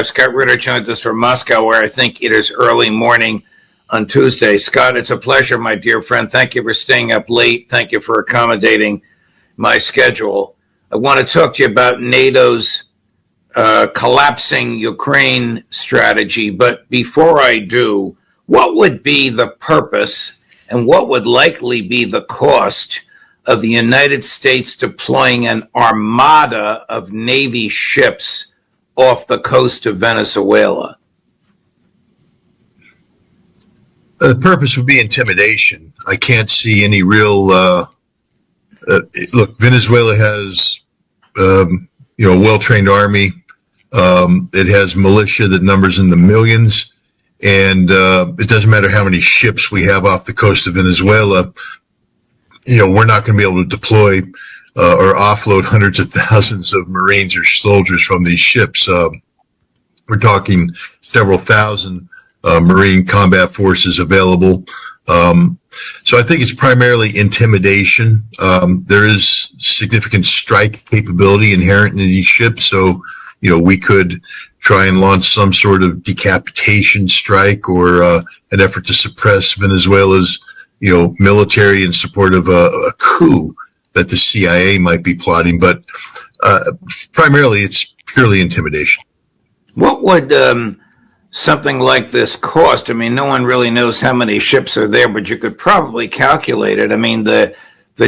Scott Ritter joins us from Moscow, where I think it is early morning on Tuesday. Scott, it's a pleasure, my dear friend. Thank you for staying up late. Thank you for accommodating my schedule. I want to talk to you about NATO's collapsing Ukraine strategy. But before I do, what would be the purpose and what would likely be the cost of the United States deploying an armada of Navy ships off the coast of Venezuela? The purpose would be intimidation. I can't see any real. Look, Venezuela has, a well-trained army. It has militia that numbers in the millions, and it doesn't matter how many ships we have off the coast of Venezuela. We're not going to be able to deploy or offload hundreds of thousands of Marines or soldiers from these ships. We're talking several thousand Marine combat forces available. So I think it's primarily intimidation. There is significant strike capability inherent in these ships. So, we could try and launch some sort of decapitation strike or an effort to suppress Venezuela's, military in support of a coup that the CIA might be plotting. But primarily, it's purely intimidation. What would something like this cost? I mean, no one really knows how many ships are there, but you could probably calculate it. I mean, the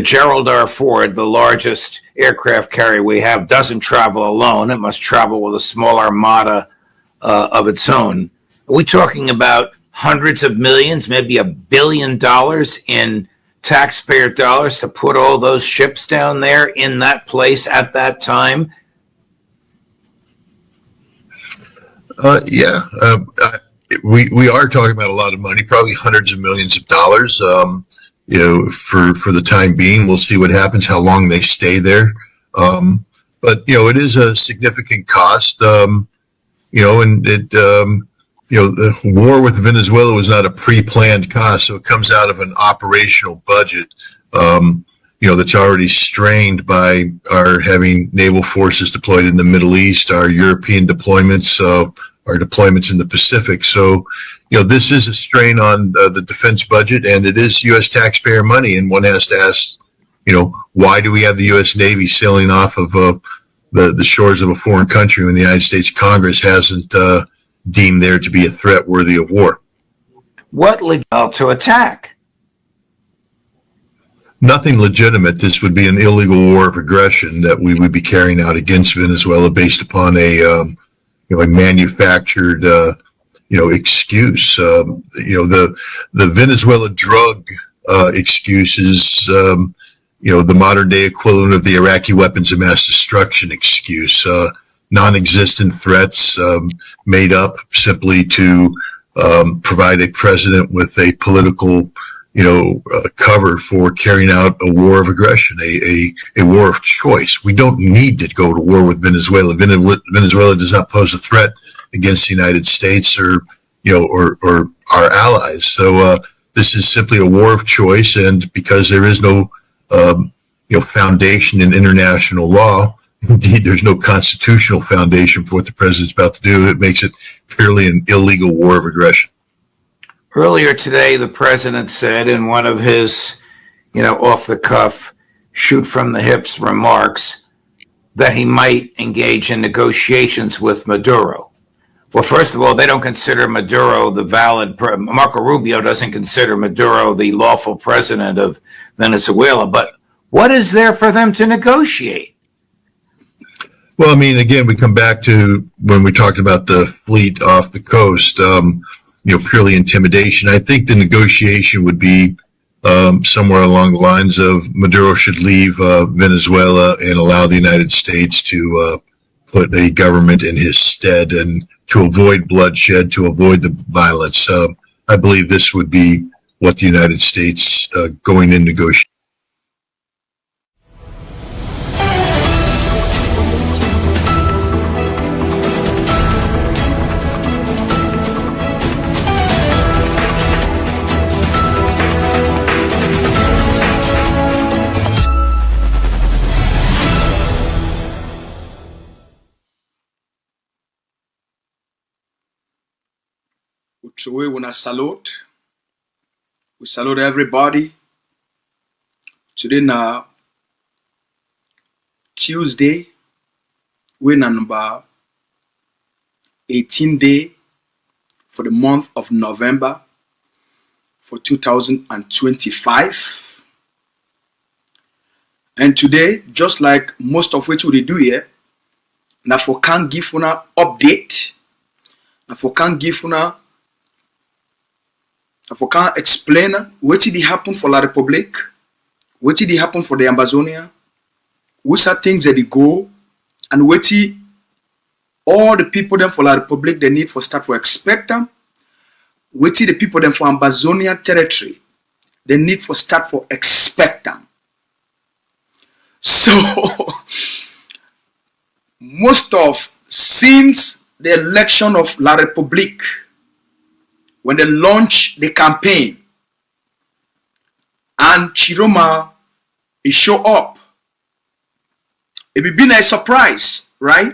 Gerald R. Ford, the largest aircraft carrier we have, doesn't travel alone. It must travel with a small armada of its own. Are we talking about hundreds of millions, maybe $1 billion in taxpayer dollars to put all those ships down there in that place at that time? Yeah, we are talking about a lot of money, probably hundreds of millions of dollars. For the time being, we'll see what happens, how long they stay there. But it is a significant cost. And the war with Venezuela was not a pre-planned cost, so it comes out of an operational budget. That's already strained by our having naval forces deployed in the Middle East, our European deployments, our deployments in the Pacific. So, this is a strain on the defense budget, and it is U.S. taxpayer money. And one has to ask, why do we have the U.S. Navy sailing off of the shores of a foreign country when the United States Congress hasn't deemed there to be a threat worthy of war? What led to attack? Nothing legitimate. This would be an illegal war of aggression that we would be carrying out against Venezuela based upon a manufactured, excuse. The Venezuela drug excuse is, the modern day equivalent of the Iraqi weapons of mass destruction excuse. Non-existent threats made up simply to provide a president with a political cover for carrying out a war of aggression, a war of choice. We don't need to go to war with Venezuela. Venezuela does not pose a threat against the United States or our allies. So this is simply a war of choice, and because there is no foundation in international law, indeed there's no constitutional foundation for what the president's about to do, it makes it purely an illegal war of aggression. Earlier today, the president said in one of his, off-the-cuff, shoot-from-the-hips remarks that he might engage in negotiations with Maduro. Well, first of all, they don't consider Maduro the valid Marco Rubio doesn't consider Maduro the lawful president of Venezuela. But what is there for them to negotiate? Well, I mean, again, we come back to when we talked about the fleet off the coast. Purely intimidation. I think the negotiation would be somewhere along the lines of Maduro should leave Venezuela and allow the United States to put a government in his stead and to avoid bloodshed, to avoid the violence. I believe this would be what the United States going in negotiation. We want to salute. We salute everybody. Today now, Tuesday, we're number 18 day for the month of November for 2025. And today, just like most of which we do here, now for can't give una update, now for can't give una if we can't explain what did happen for La Republique, what did happen for the Ambazonia, which are things that they go, and what all the people them for La Republique they need for start for expect them, what the people them for Ambazonia territory they need for start for expect them. So most of since the election of La Republique, when they launch the campaign, and Chiroma, he show up. It be been a surprise, right?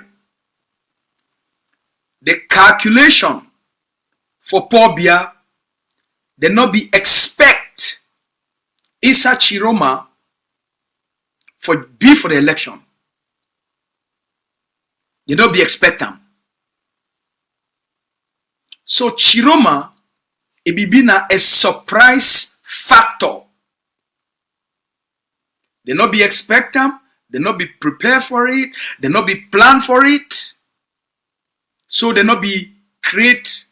The calculation for Paul Biya, they not be expect Isa Chiroma for the election. They not be expect them. So Chiroma, it be been a surprise factor. They not be expect them. They not be prepared for it. They not be planned for it. So they not be create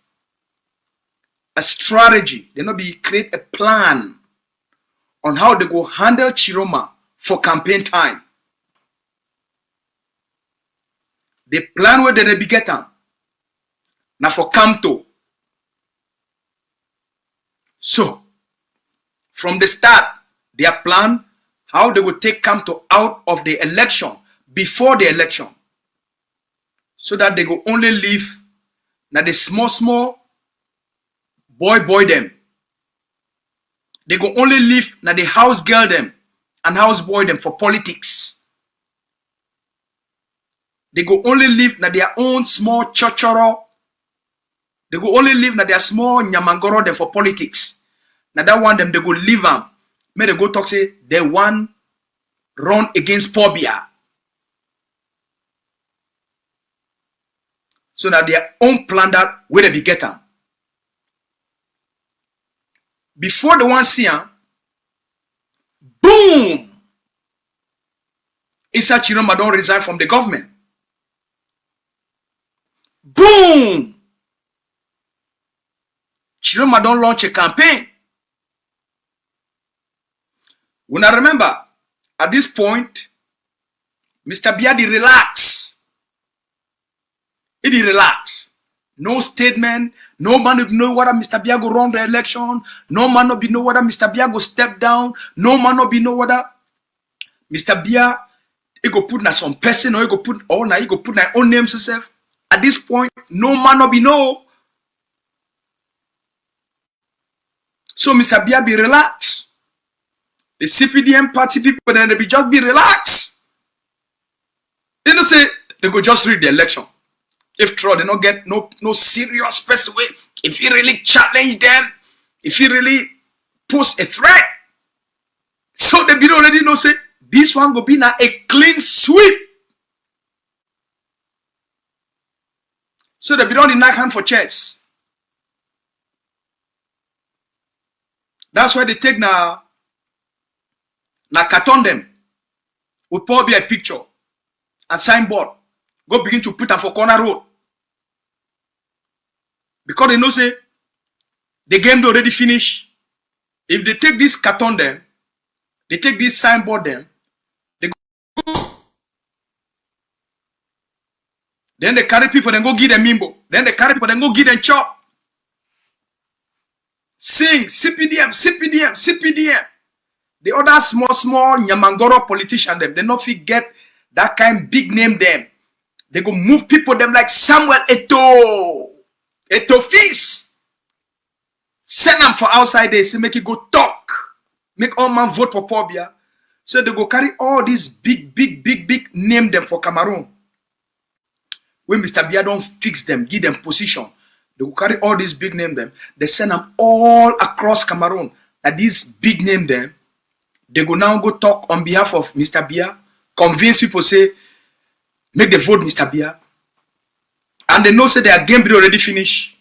a strategy. They not be create a plan on how they go handle Chiroma for campaign time. The plan where they be get them. Now for Camto. So from the start, their plan how they will take Camto out of the election before the election, so that they go only leave now the small boy them. They go only leave now the house girl them and house boy them for politics. They go only live na their own small chochoro. They go only live na their small nyamangoro them for politics. Now that one them they go leave them. May they go talk say they want run against Paul Biya. So now their own plan that where they be get them. Before the one see them, boom! Issa Chiroma don't resign from the government. Boom! Chiroma don't launch a campaign. When I remember, at this point, Mr. Biya did relax. He did relax. No statement. No man will know whether Mr. Biya go run the election. No man will know whether Mr. Biya go step down. No man will know whether Mr. Biya he go put na some person or he go put na own names himself. At this point, no man will know. So Mr. Biya be relaxed. The CPDM party people then they be just be relaxed. They don't say they go just read the election. If true, they don't get no serious person way. If he really challenge them, if he really pose a threat, so they be already know say this one go be now a clean sweep. So they be don't knock hand for chairs. That's why they take na carton them with probably a picture and signboard. Go begin to put them for corner road. Because they know say the game already finished. If they take this carton them, they take this signboard them, they go. Then they carry people, then go give them mimbo. Then they carry people, then go give them chop. Sing, CPDM, CPDM, CPDM. The other small Nyamangoro politician them, they not fit get that kind big name them. They go move people them like Samuel Eto Fils. Send them for outside there, say make it go talk. Make all man vote for Paul Biya. So they go carry all these big name them for Cameroon. When Mr. Biya don't fix them, give them position. They will carry all these big name them. They send them all across Cameroon. That these big name them, they go now go talk on behalf of Mr. Biya. Convince people say, make the vote Mr. Biya. And they know say their game be already finished.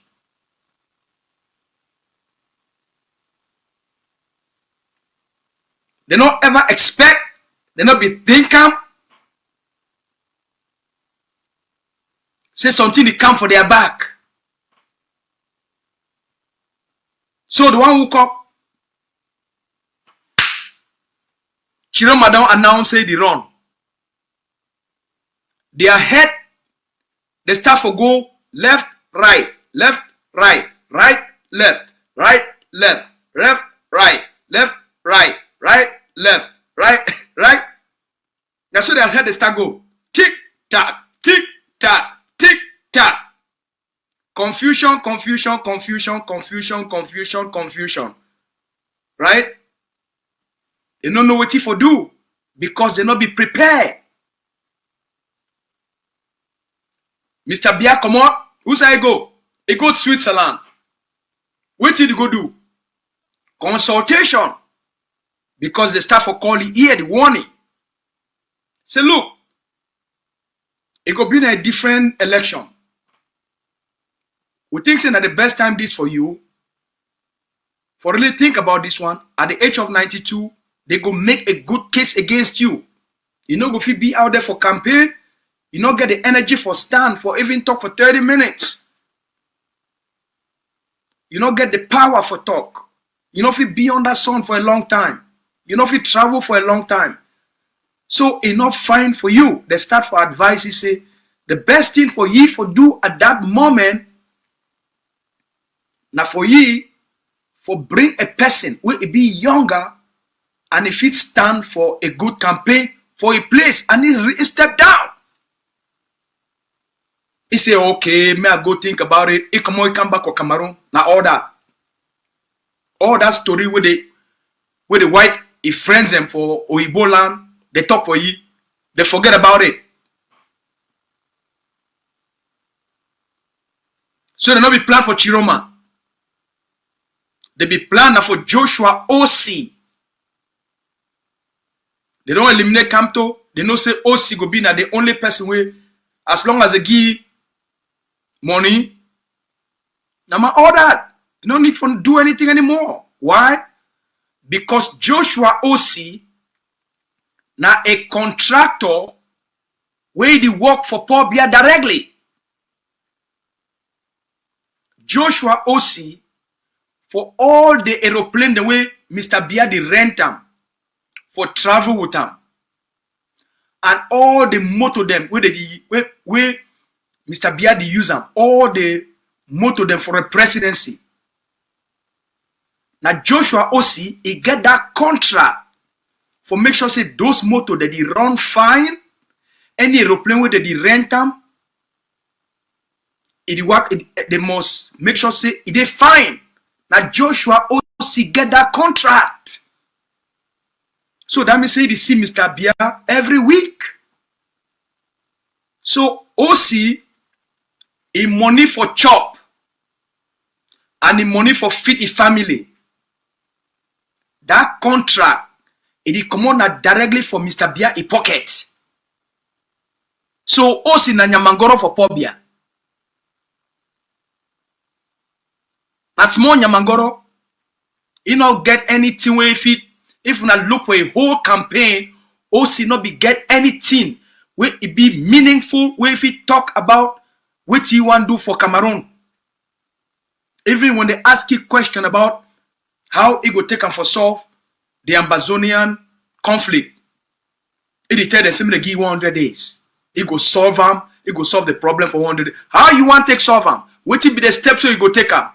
They not ever expect, they not be thinking. Say something they come for their back. So the one who come, Chiroma don't announce say the run. Their head, they start for go left, right, left, right, right, left, right, left, left, right, left, right, right, left, right, right. That's so their head they start go tick tock, tick tock, tick tock. Confusion. Right? They don't know what for do because they not be prepared. Mr. Biya come out. Who say go? He go to Switzerland. What did he go do? Consultation. Because the staff for calling here the warning. Say, look, it could be in a different election. We think that the best time this for you, for really think about this one, at the age of 92, they go make a good case against you. You know, go be out there for campaign, you know, get the energy for stand, for even talk for 30 minutes. You know, get the power for talk. You know, if you be on that sun for a long time. You know, if you travel for a long time. So, enough fine for you. They start for advice, he say, the best thing for ye for do at that moment, now for ye, for bring a person will be younger and if it stand for a good campaign for a place and he step down. He say, okay, may I go think about it. He come back to Cameroon. Now all that story with the white, he friends them for Oyibo land, they talk for ye, they forget about it. So they not be plan for Chiroma. They be plan for Joshua OC. They don't eliminate Campto. They know say OC go be na the only person where as long as they give money. Now all that. You don't need to do anything anymore. Why? Because Joshua OC now a contractor where they work for Paul Biya directly. Joshua OC for all the aeroplane the way Mr. Biya they rent them for travel with them. And all the motor them where Mr. Biya they use them. All the motor them for a presidency. Now Joshua OC he get that contract for make sure say those motor that they run fine. Any aeroplane where they rent them. They must make sure say it is fine. Now Joshua OC get that contract. So that means say they see Mr. Biya every week. So OC he money for chop and he money for feed the family. That contract it come on directly for Mr. Biya in pocket. So OC na nyamangoro for Paul Biya. A small nyamangoro, he not get anything where if you not look for a whole campaign, OC not be get anything where it be meaningful, where if he talk about what he want to do for Cameroon. Even when they ask you question about how he go take and for solve the Ambazonian conflict, he tell them simply give 100 days. He go solve them, he go solve the problem for 100 days. How you want to take solve them? What will be the steps so you go take them?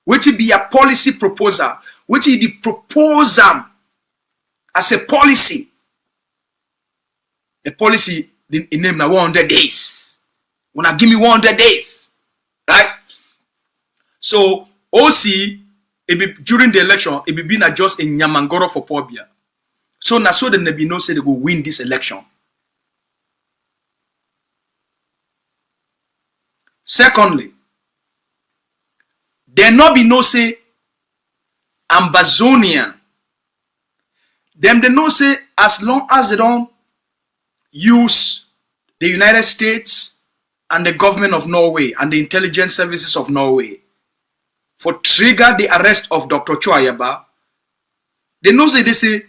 What will be a policy proposal? What will the proposal as a policy? A policy in name now 100 days. When I give me 100 days, right? So OC it be, during the election it be been just in Nyamangoro for Paul Biya. So now so the be no say they go win this election. Secondly, there not be no say Ambazonia. Them they no say as long as they don't use the United States and the government of Norway and the intelligence services of Norway for trigger the arrest of Dr. Choayaba, they know say they say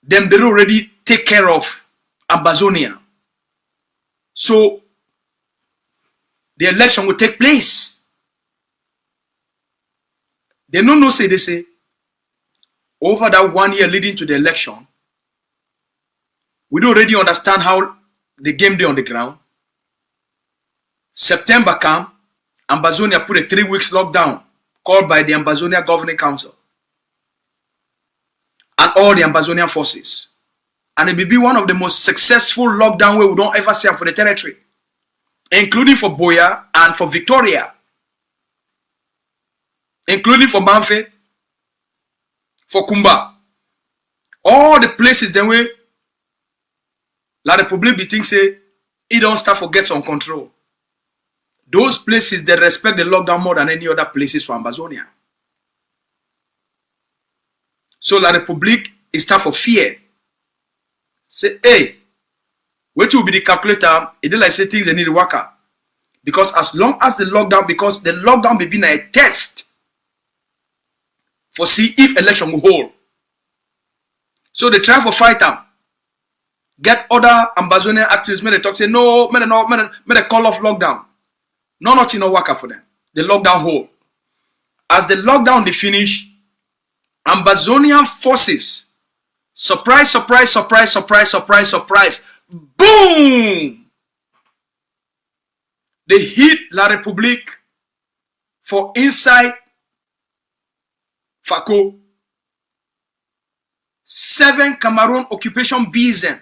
them they already take care of Ambazonia. So the election will take place. They don't know say they say over that 1 year leading to the election, we don't already understand how the game day on the ground. September come, Ambazonia put a 3 weeks lockdown called by the Ambazonia Governing Council and all the Ambazonian forces. And it will be one of the most successful lockdown where we don't ever see them for the territory, including for Biya and for Victoria, including for Manfe, for Kumba. all the places then way La Republique be think say it don't start forget some control. Those places they respect the lockdown more than any other places for Ambazonia. So La Republique is start for fear. Say, hey, what will be the calculator? It is like say things they need to work out. Because as long as the lockdown, because the lockdown may be a test for see if election will hold. So they try for fight them. Get other Ambazonia activists, may they talk, say, no, may they call off lockdown. No, nothing no work out for them. The lockdown hold. As the lockdown they finish, Ambazonian forces, surprise, surprise, surprise, surprise, surprise, surprise, boom! They hit La Republique for inside Fako. 7 Cameroon occupation bases.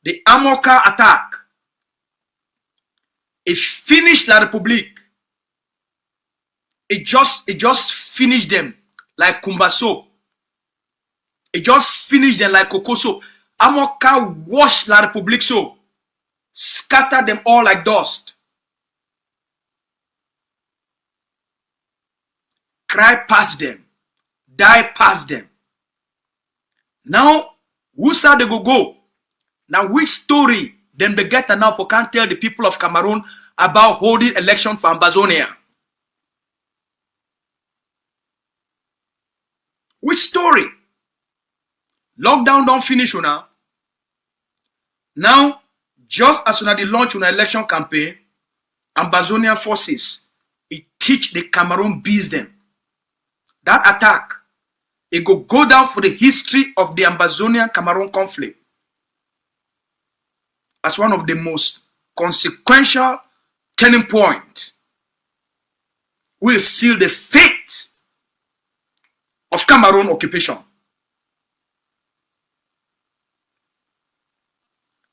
The armor car attack. It finished La Republique. It just finished them like Kumba soap. It just finished them like Cocoa soap. Armor car washed La Republique soap. Scattered them all like dust. Cry past them. Die past them. Now, who said they go? Now, which story then they get now for can't tell the people of Cameroon about holding election for Ambazonia? Which story? Lockdown don't finish now. Now, just as soon as they launch an election campaign, Ambazonian forces, it teach the Cameroon bees them. That attack, it go down for the history of the Ambazonian Cameroon conflict as one of the most consequential turning point. Will seal the fate of Cameroon occupation.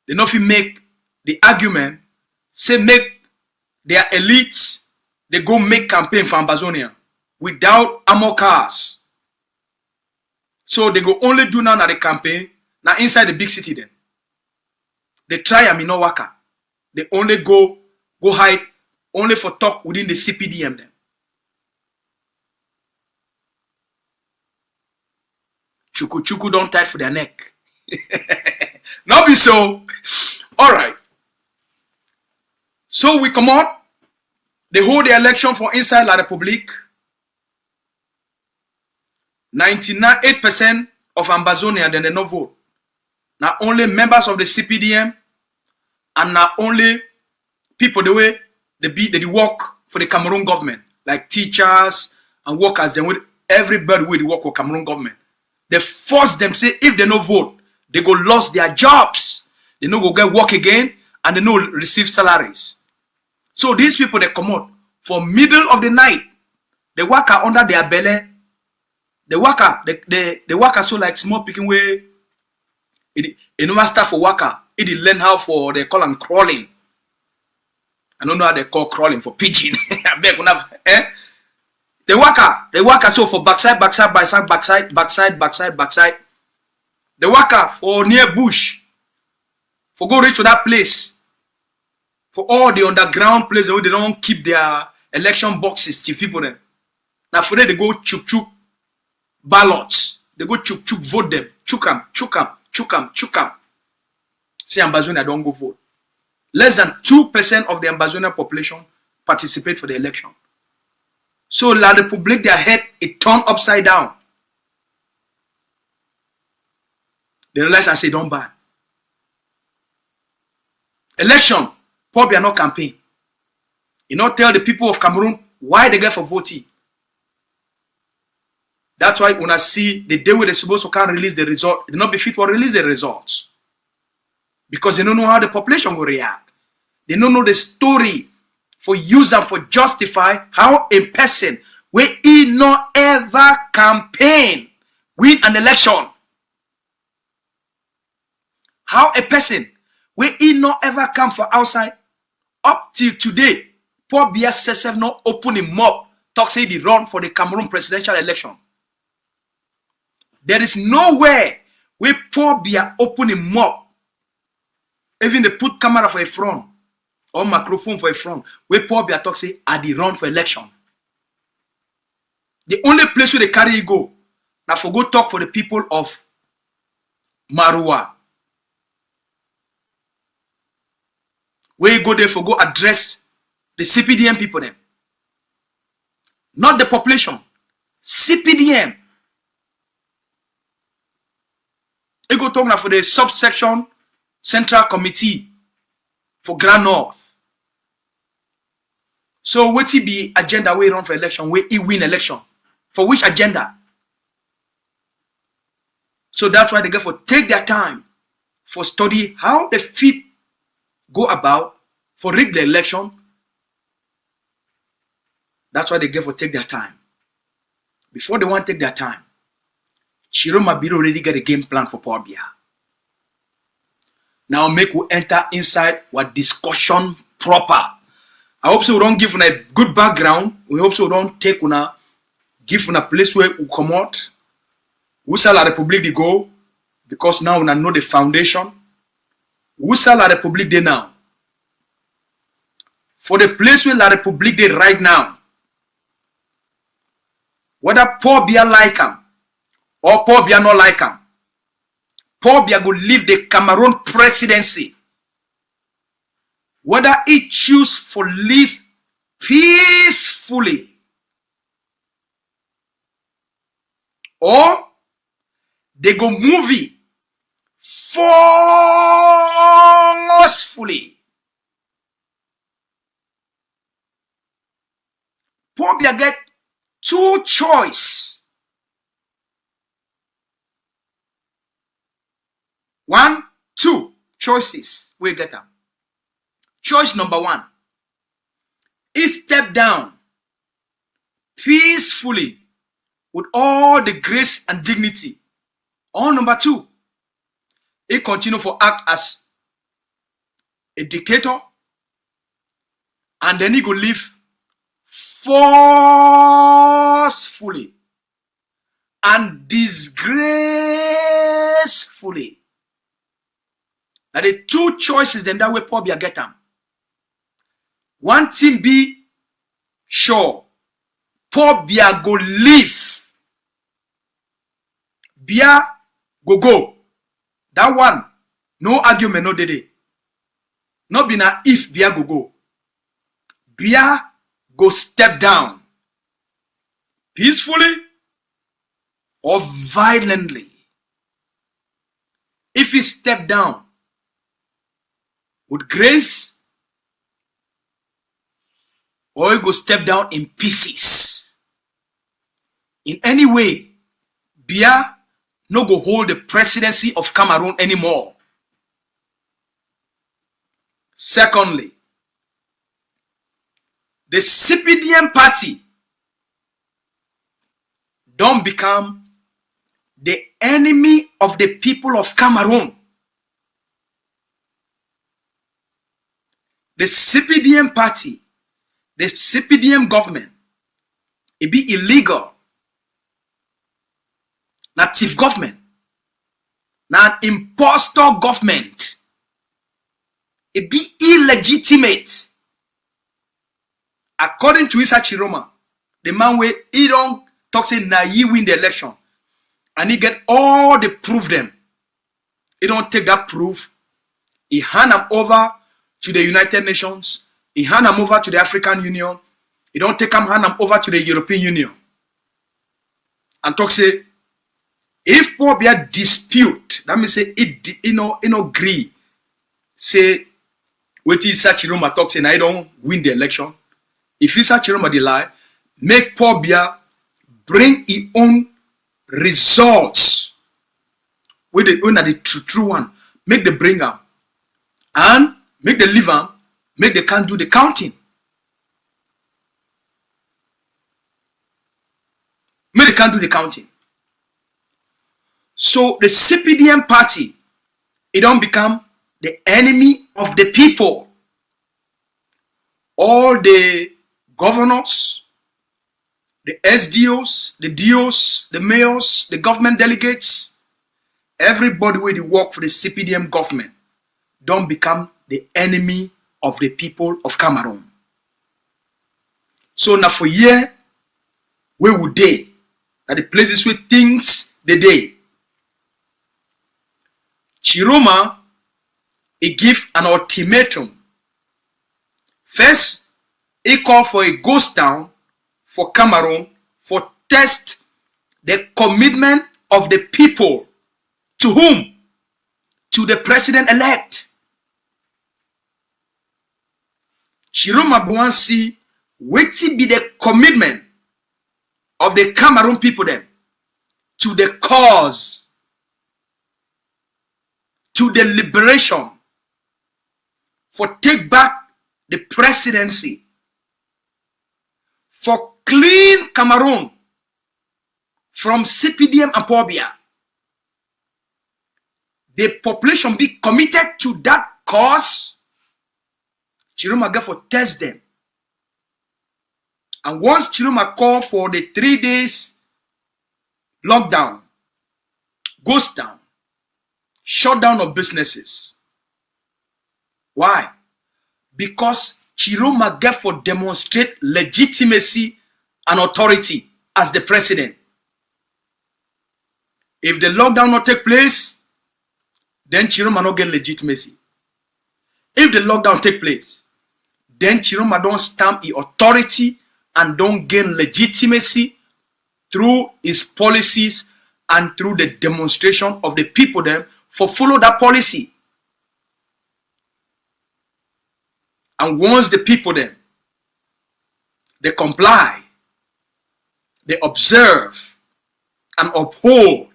They not make the argument, say make their elites, they go make campaign for Ambazonia without armor cars. So they go only do now at the campaign, now inside the big city then. They try and no waka. They only go hide, only for talk within the CPDM then. Chuku don't tie for their neck. Not be so. All right. So we come out. They hold the election for inside La Republique. 98% of Ambazonia then they no vote. Now only members of the CPDM and now only people the way they work for the Cameroon government, like teachers and workers. Then with everybody will work for Cameroon government. They force them say if they no vote, they go lose their jobs. They no go get work again and they no receive salaries. So these people they come out for middle of the night. They work under their belly. They work so like small picking way. It no start for worker. It learn how for they call them crawling. I don't know how they call crawling for pigeon. I beg They work so for backside. They work for near bush. For go reach to that place. For all the underground places where they don't keep their election boxes to people them. Now for that they go chuk ballots. They go chuk vote them. Chukam. See Ambazonia don't go vote. Less than 2% of the Ambazonia population participate for the election. So La Republique, their head, it turned upside down. They realize I say don't bad. Election, probably are not campaign. You not tell the people of Cameroon why they get for voting. That's why when I see the day where they're supposed to can't release the result, they not be fit for release the results. Because they don't know how the population will react. They don't know the story for use and for justify how a person where he not ever campaign win an election. How a person where he not ever come for outside up till today, poor Biya Sesef not open him up, talk say he run for the Cameroon presidential election. There is nowhere where Paul Biya open him up. Even they put camera for a front or microphone for a front. Where Paul Biya talk say, I did run for election. The only place where they carry you go, now for go talk for the people of Marua. Where you go there for go address the CPDM people them. Not the population. CPDM. You go talk now for the subsection Central Committee for Grand North. So what it be agenda where he run for election, where he win election? For which agenda? So that's why they get for take their time for study how the fit go about for rig the election. That's why they get for take their time. Before they want to take their time, Chiroma Biro already get a game plan for Paul Biya. Now make we enter inside what discussion proper. I hope so we don't give una a good background. We hope so we don't take una give una place where we come out. We shall la Republic they go because now we know the foundation. We shall la Republic they now. For the place where la Republic they right now. Whether Paul Biya like him or Paul Biya not like him, Paul Biya go leave the Cameroon presidency. Whether he choose for live peacefully or they go movie forcefully. Paul Biya get two choice. One, two choices. We get them. Choice number one is step down peacefully with all the grace and dignity. Or number two, he continue for act as a dictator and then he go live forcefully and disgracefully. Now the two choices then that way Paul Biya get them. One thing be sure, Paul Biya go live. Biya go. That one, no argument, no dede. Not be na if Biya go. Biya go step down peacefully or violently. If he step down with grace, or he go step down in pieces. In any way, Biya no go hold the presidency of Cameroon anymore. Secondly, the CPDM party don't become the enemy of the people of Cameroon. The CPDM party, the CPDM government, it be illegal. Not thief government. Not impostor government. It be illegitimate. According to Isa Chiroma, the man where he don't talk say na he win the election. And he get all the proof them. He don't take that proof. He hand them over to the United Nations. He hand them over to the African Union. He don't take them hand them over to the European Union. And talk say, if Paul Biya dispute, that means say it agree. Say what is Chiroma talk say na he don't win the election. If Isa Chiroma dey lie, make Paul Biya bring his own results. When the true one, make the bring am and make the leave am, make the can do the counting. Make the can do the counting. So the CPDM party, it don't become the enemy of the people. All the governors, the SDOs, the DOs, the mayors, the government delegates, everybody where they work for the CPDM government don't become the enemy of the people of Cameroon. So now for year, where would they? At the places where things they day. Chiroma, he give an ultimatum. First, he called for a ghost town for Cameroon for test the commitment of the people. To whom? To the president-elect. Chiroma Bouansi, wetin be the commitment of the Cameroon people then to the cause, to the liberation, for take back the presidency, for clean Cameroon from CPDM and Biya. The population be committed to that cause. Chiroma get for test them. And once Chiroma called for the 3 days lockdown, ghost down, shutdown of businesses. Why? Because Chiroma get for demonstrate legitimacy and authority as the president. If the lockdown not take place, then Chiroma not get legitimacy. If the lockdown take place, then Chiroma don't stamp the authority and don't gain legitimacy through his policies and through the demonstration of the people them for follow that policy. And once the people them, they comply, they observe and uphold,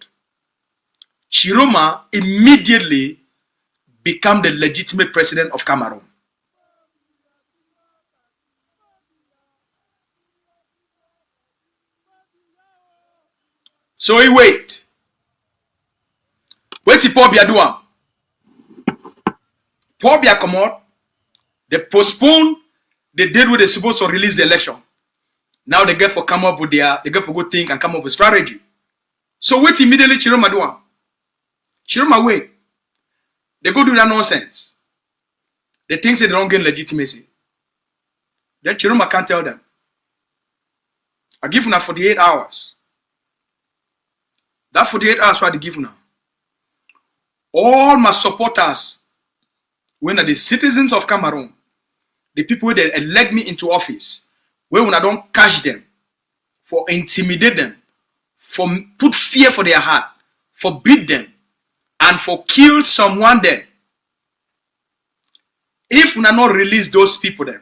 Chiroma immediately become the legitimate president of Cameroon. So he wait. Wait till Paul Biya do am. Paul Biya come out. They postpone the date where they're supposed to release the election. Now they get for come up with they get for good think and come up with strategy. So wait immediately Chiroma do am. Chiroma wait. They go do that nonsense. They think they don't gain legitimacy. Then Chiroma can't tell them. I give now 48 hours. That 48 hours what I give now. All my supporters, when are the citizens of Cameroon, the people that elect me into office, when I don't catch them, for intimidate them, for put fear for their heart, for beat them, and for kill someone there. If we not release those people then,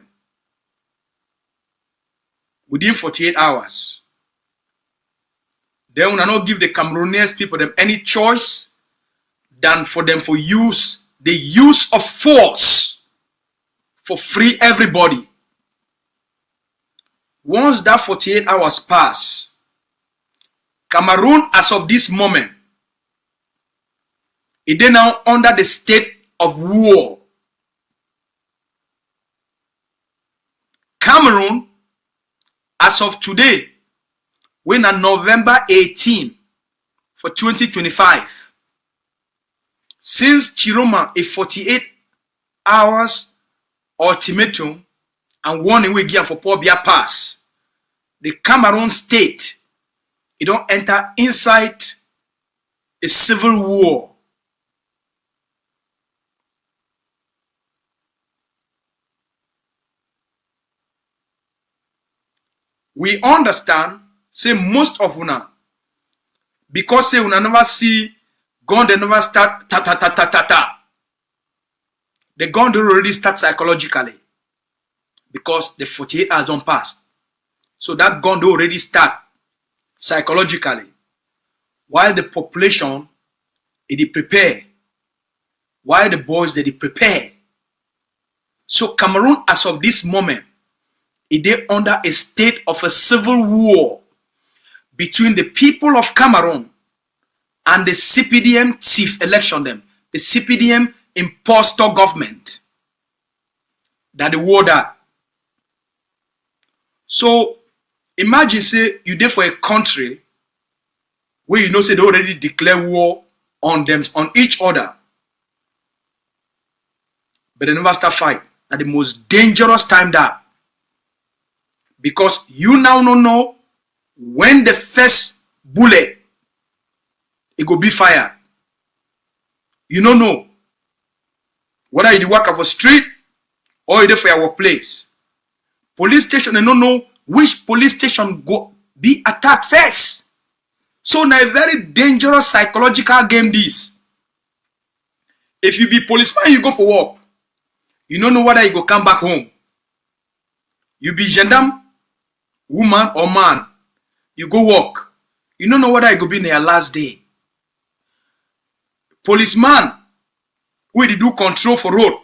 within 48 hours, then we not give the Cameroonians people them any choice than for them for use the use of force for free everybody. Once that 48 hours pass, Cameroon as of this moment, it is now under the state of war. Cameroon, as of today, when on November 18 for 2025, since Chiroma a 48 hours ultimatum and warning we give for Paul Biya pass, the Cameroon state, it don't enter inside a civil war. We understand, say most of una, because say una never see gun, they never start ta ta ta ta ta ta. The gun don't already start psychologically because the 48 hours don't pass. So that gun don't already start psychologically. While the population it prepare, while the boys they prepare. So Cameroon as of this moment, it is under a state of a civil war between the people of Cameroon and the CPDM chief election them, the CPDM impostor government. That the war that. So Imagine say you there for a country where you know say they already declare war on them, on each other. But they never start fight. At the most dangerous time that. Because you now don't know when the first bullet it go be fired. You don't know whether you work of a street or you there for your workplace. Police station, they don't know which police station go be attacked first. So now a very dangerous psychological game this. If you be policeman, you go for work. You don't know whether you go come back home. You be gendarme, woman or man. You go work. You don't know whether you go be in your last day. Policeman, who they do control for road.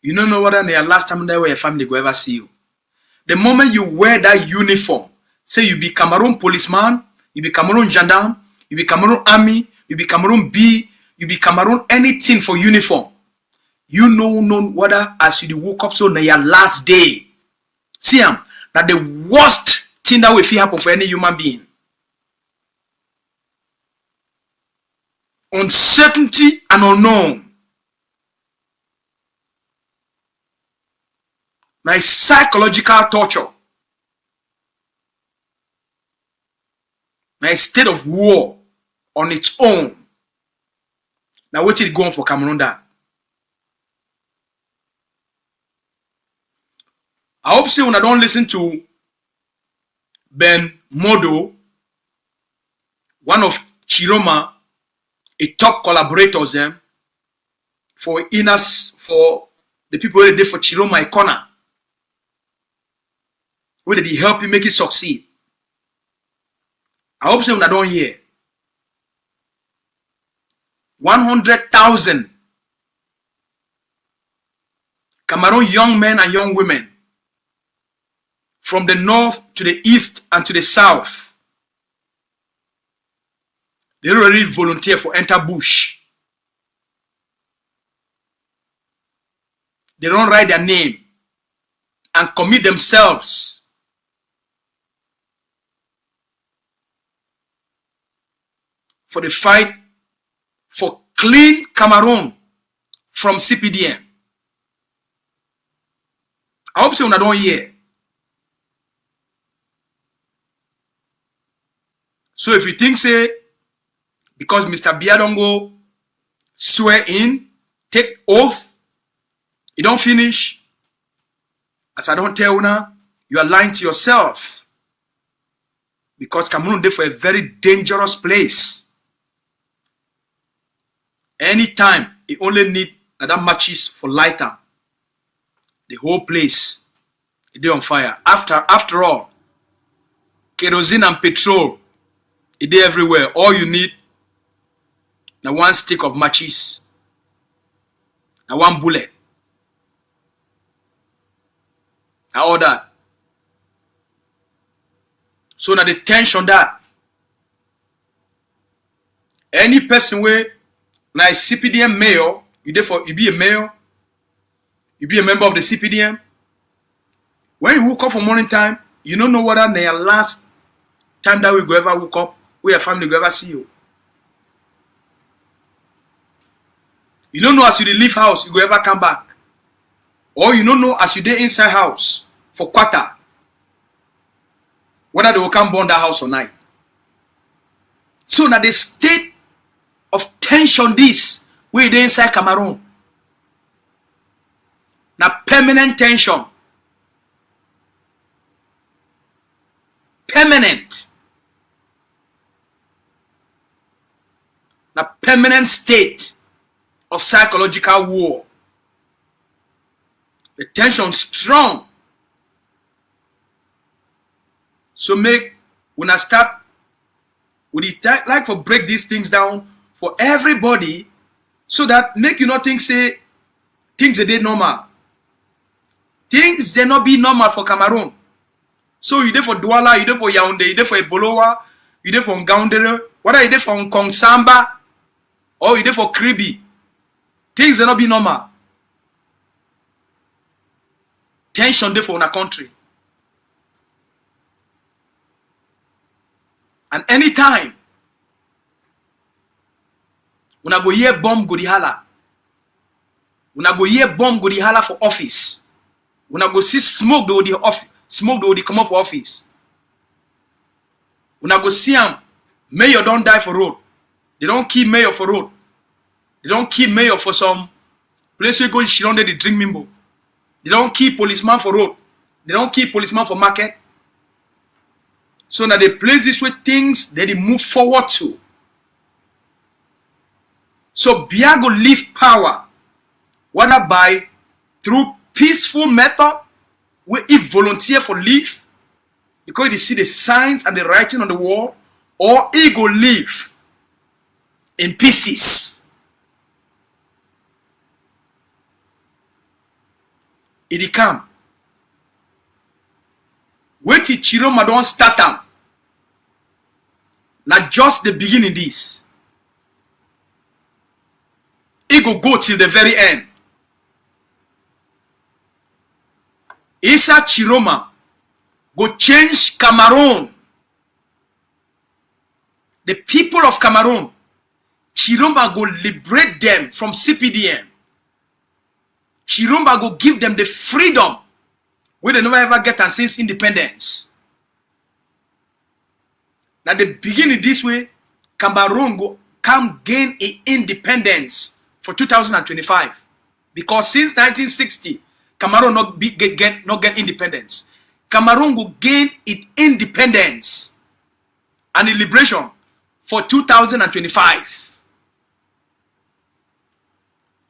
You don't know whether in your last time there where your family go ever see you. The moment you wear that uniform, say you be Cameroon policeman, you be Cameroon gendarme, you be Cameroon army, you be Cameroon B, you be Cameroon anything for uniform. You know whether as you woke up so na your last day. See that the worst thing that will happen for any human being. Uncertainty and unknown. Now psychological torture. Now a state of war on its own. Now what is going for Cameroon that? I hope so when I don't listen to Ben Modo, one of Chiroma, a top collaborators them for Inas, for the people who did for Chiroma a corner. Where did he help you make it succeed? I hope so when I don't hear. 100,000 Cameroon young men and young women from the north to the east and to the south. They already volunteer for enter bush. They don't write their name and commit themselves for the fight for clean Cameroon from CPDM. I hope so when I don't hear. So if you think say, because Mr. Biya don't go swear in, take oath, you don't finish, as I don't tell you now, you are lying to yourself. Because Cameroon is for a very dangerous place. Anytime you only need that matches for lighter, the whole place is on fire. After all, kerosene and petrol is there everywhere. All you need now one stick of matches, now one bullet, now all that. So now the tension that any person where now CPDM mayor, you be a mayor, you be a member of the CPDM. When you woke up for morning time, you don't know whether the last time that we go ever woke up, where your family go ever see you. You don't know as you leave house, you go ever come back. Or you don't know as you dey inside house for quarter, whether they will come burn that house or night. So now the state of tension this, where they inside Cameroon. Now permanent tension. Permanent. Now permanent state of psychological war. The tension strong. So when I start, would it like for break these things down for everybody, so that make you not think say things they normal. Things they not be normal for Cameroon. So you there for Douala, you there for Yaoundé, you there for Ebolowa, you there for Ngaoundere, whether you there for Kong Samba or you there for Kribi. Things they not be normal. Tension there for our country. And anytime, una go hear bomb go di hala. Una go hear bomb go di hala for office. Una go see smoke do the come up for office. Una go see am. Mayor don't die for road. They don't kill mayor for road. They don't kill mayor for some place where go she don't the drink mimbo. They don't kill policeman for road. They don't kill policeman for market. So now they place this way things that they move forward to. So Biya go leave power, whether by through peaceful method, where he volunteer for leave, because they see the signs and the writing on the wall, or he go leave in pieces. It come. Wait till Chiroma don't start am. Not just the beginning this. It go till the very end. Isa Chiroma go change Cameroon. The people of Cameroon, Chiroma go liberate them from CPDM. Chiroma go give them the freedom where they never ever get and since independence. Now the beginning this way, Cameroon go come gain a independence for 2025. Because since 1960, Cameroon not get independence. Cameroon will gain its independence and the liberation for 2025.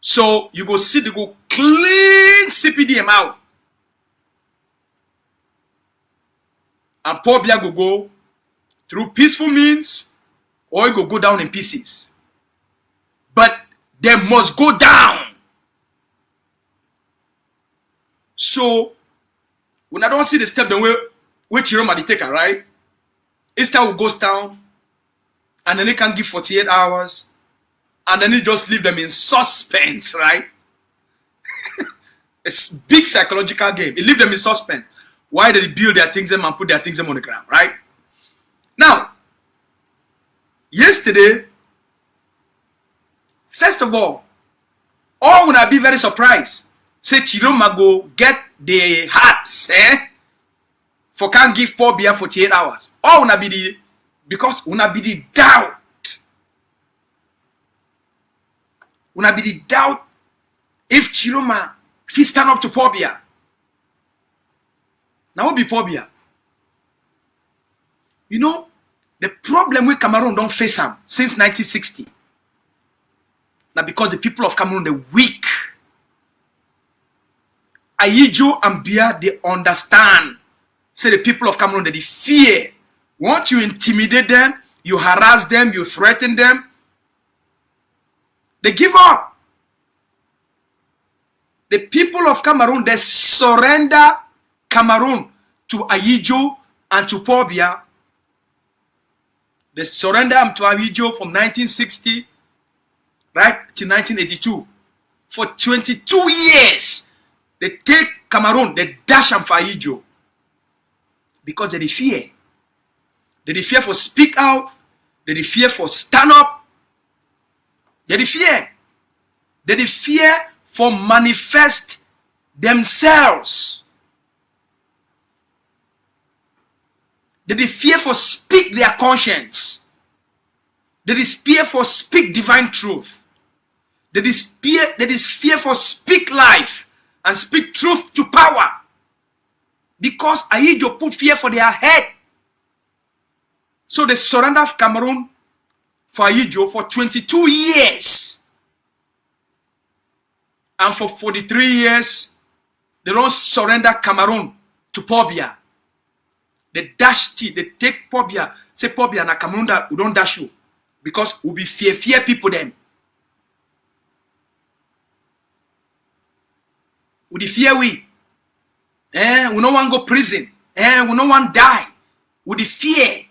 So you go see they go clean CPDM out. And Paul Biya go through peaceful means, or it go down in pieces. But they must go down. So when I don't see the step the way Chiroma they take, right? Easter will go down, and then they can give 48 hours, and then they just leave them in suspense, right? It's a big psychological game. It leave them in suspense. Why did they build their things and put their things on the ground, right? Now, yesterday, first of all would I be very surprised. Say Chiroma go get the hearts, for can't give Paul Biya 48 hours. Or una be the because una be the doubt. Una be the doubt if Chiroma fit stand up to Paul Biya. Now what be Paul Biya? You know, the problem with Cameroon don't face them since 1960. Now because the people of Cameroon they're weak. Ayijo and Biya, they understand. Say the people of Cameroon, they fear. Once you intimidate them, you harass them, you threaten them, they give up. The people of Cameroon, they surrender Cameroon to Ayijo and to Paul Biya. They surrender them to Ayijo from 1960 right to 1982. For 22 years. They take Cameroon, they dash them for Ayijo. Because they fear. They fear for speak out. They fear for stand up. They fear. They fear for manifest themselves. They fear for speak their conscience. They fear for speak divine truth. They fear for speak life. And speak truth to power. Because Ayijo put fear for their head. So they surrender Cameroon for Ayijo for 22 years. And for 43 years, they don't surrender Cameroon to Paul Biya. They dash tea. They take Paul Biya. Say Paul Biya na Cameroon that we don't dash you. Because we be fear people then. We the fear we. We no want go prison. We no want die. We the fear.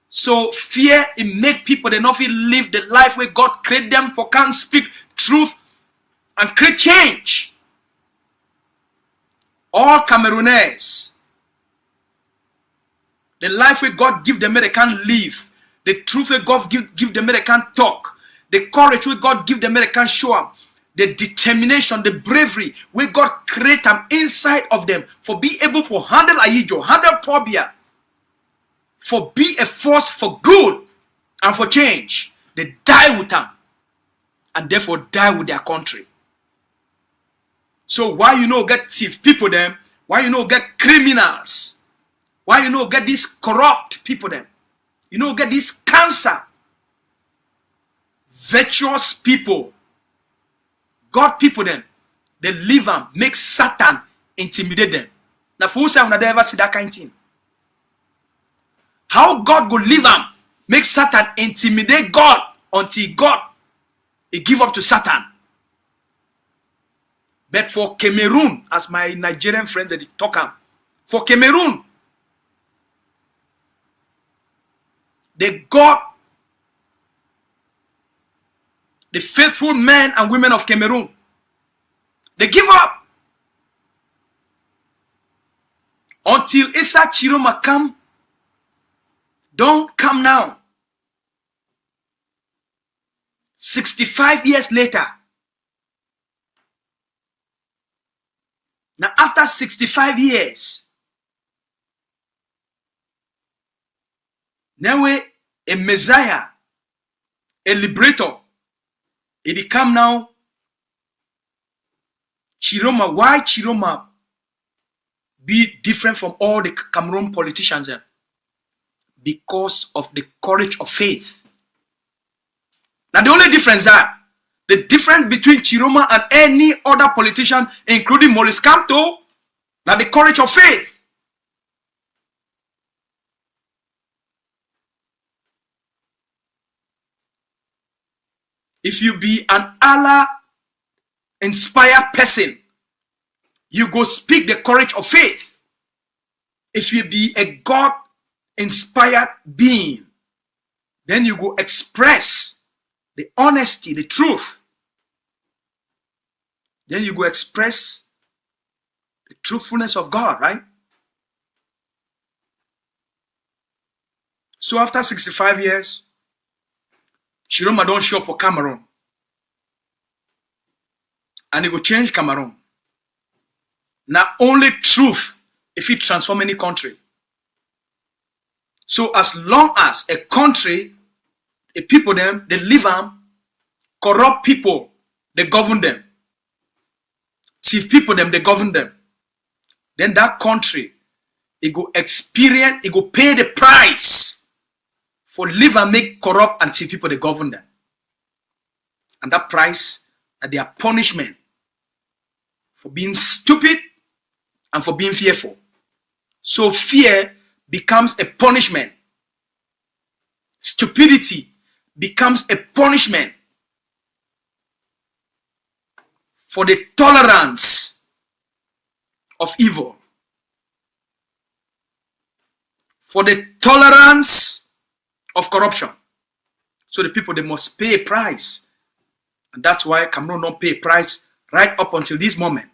So fear it make people they not feel live the life where God create them for can speak truth and create change. All Camerooners The life where God give the American live. The truth where God give the American talk. The courage where God give the American show up. The determination, the bravery where God create them inside of them for be able to handle Ayijo, handle phobia, for be a force for good and for change. They die with them and therefore die with their country. So why you know get thief people them? Why you know get criminals? Why you know get these corrupt people them? You know get this cancer. Virtuous people. God people them. They live and make Satan intimidate them. Now for who say when they ever see that kind of thing? How God go live and make Satan intimidate God until God he give up to Satan. But for Cameroon, as my Nigerian friends that they talk for Cameroon, they got the faithful men and women of Cameroon. They give up until Issa Chiroma come. Don't come now. 65 years later. Now after 65 years, now a Messiah, a liberator, it come now. Chiroma, why Chiroma be different from all the Cameroon politicians? Because of the courage of faith. Now the only difference that the difference between Chiroma and any other politician, including Maurice Kamto, now the courage of faith. If you be an Allah-inspired person, you go speak the courage of faith. If you be a God-inspired being, then you go express the honesty, the truth. Then you go express the truthfulness of God, right? So after 65 years, Chiroma don't show up for Cameroon. And he will change Cameroon. Now only truth if it transform any country. So as long as a country, a people them, they live them, corrupt people, they govern them. Thief people them, they govern them. Then that country, it go experience, it go pay the price for live and make corrupt and thief people they govern them. And that price are their punishment for being stupid and for being fearful. So fear becomes a punishment. Stupidity becomes a punishment for the tolerance of evil. For the tolerance of corruption. So the people, they must pay a price. And that's why Cameroon don't pay a price right up until this moment.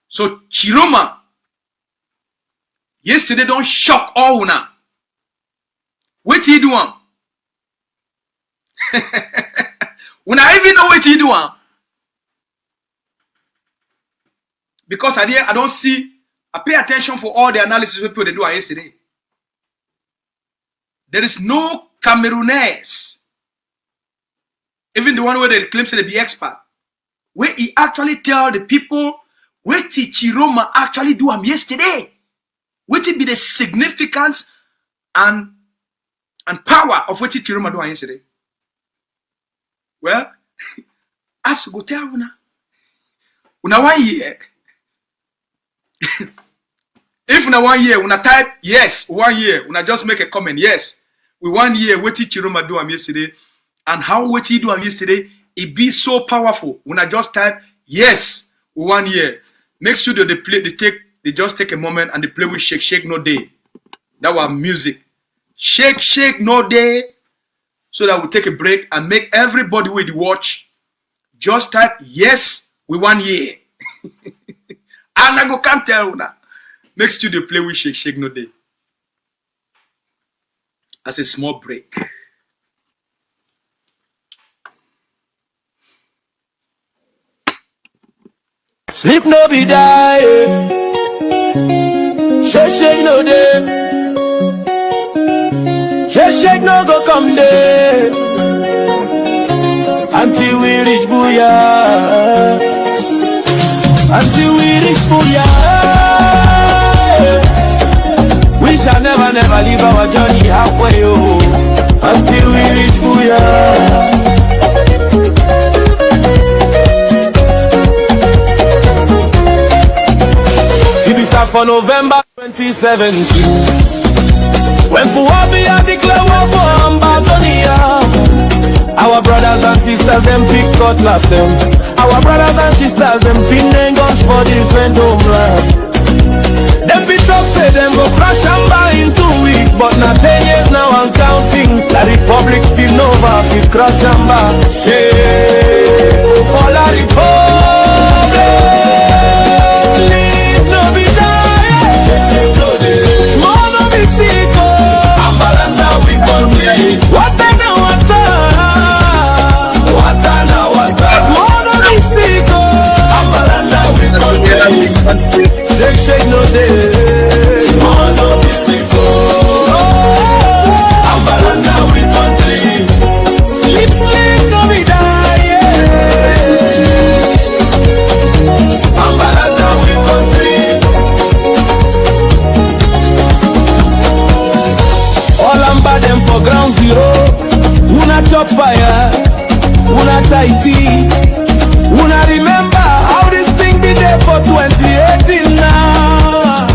So Chiroma, yesterday don't shock all una. What he do? Una even know what he do? Because I pay attention for all the analysis people they do yesterday. There is no Cameroonese, even the one where they claim to be expert, where he actually tell the people what Chiroma actually do yesterday. What be the significance and power of what Chiroma do yesterday? Well, as you go tell una 1 year. If una 1 year, una type yes, 1 year, una just make a comment, yes. We 1 year what Chiroma do yesterday, and how what he do yesterday, it be so powerful. Una just type yes, 1 year. Make sure that they just take a moment and they play with Shake Shake No Day. That was music. Shake Shake No Day. So that we take a break and make everybody with the watch just type yes with 1 year. And I go can't tell una. Make studio play with shake no day. As a small break. Sleep no be die. Shake no day. Shake no go come day. Until we reach Biya. Until we reach Biya. We shall never leave our journey halfway. Oh. Until we reach Biya. For November 2017, when Biya declared war for Ambazonia, our brothers and sisters them pick cutlass them. Our brothers and sisters them pin them guns for defend homeland. Them be talk say them go crash Amba in 2 weeks, but now 10 years now I'm counting. La Republic still over, fi crash Amba. Shame for La Republic. Sleep no be small no be sick, oh. Ambalanda we country. Wata na wata. Wata na wata. Small no be sick, oh. Ambalanda we country. Shake no day. Small no be sick, oh. Ambalanda we country. Sleep no be die, yeah. Ambalanda we country. Them for ground zero, una chop fire, una tighty, una remember how this thing be there for 2018 now.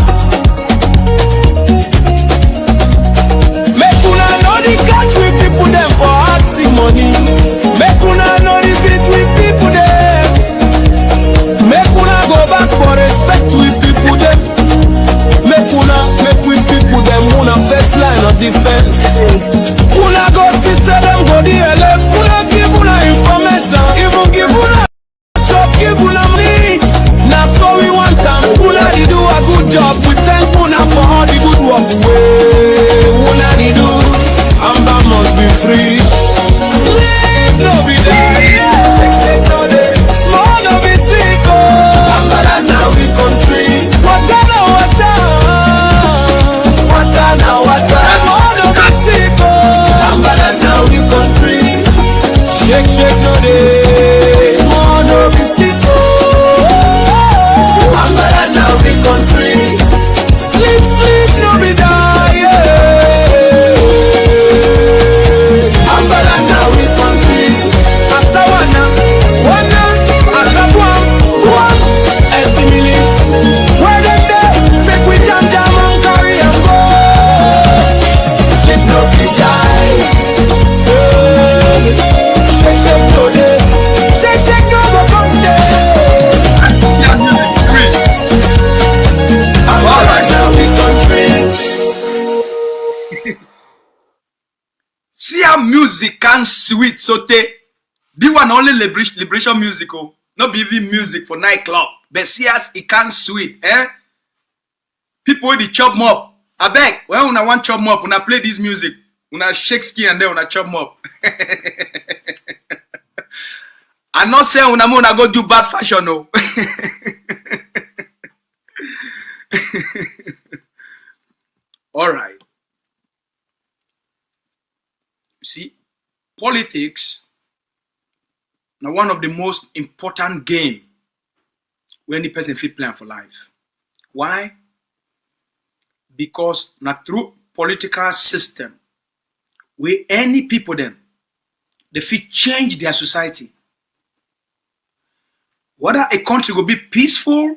Make una know the country people them for asking money. Make una know the beat with people them. Make una go back for respect with people them. Make with people them una first line of defense. Una go see say them go the LF. Una give una information. Even give una chop, give una money. Now so we want them. Una they do a good job. We thank una for all the good work. Una they do. Amba must be free. Sleep no be die. Shake no day. Small no be sick. Amba now we country. Wata na wata. Wata na wata. Small no be sick. Amba now we country. Shake no day. Small no be sick. Amba now we country. Sleep no be die. Amba now we country. Asawana, wana, asabwam, buam, estimili. Where them dey? Make we jam and carry and go. Sleep no be die. Shake no day. Shake no go come day. Amba now we country. See how music can sweet so they one only liberation music, oh, not be even music for nightclub. But see as it can sweet, eh? People with the chop mop. I beg, when I want chop mop, when I play this music, when I shake skin and then when I chop mop. I not say when I'm gonna go do bad fashion, no. All right. You see, politics now one of the most important game when the person fit plan for life. Why? Because now through political system, where any people them, they fit change their society. Whether a country will be peaceful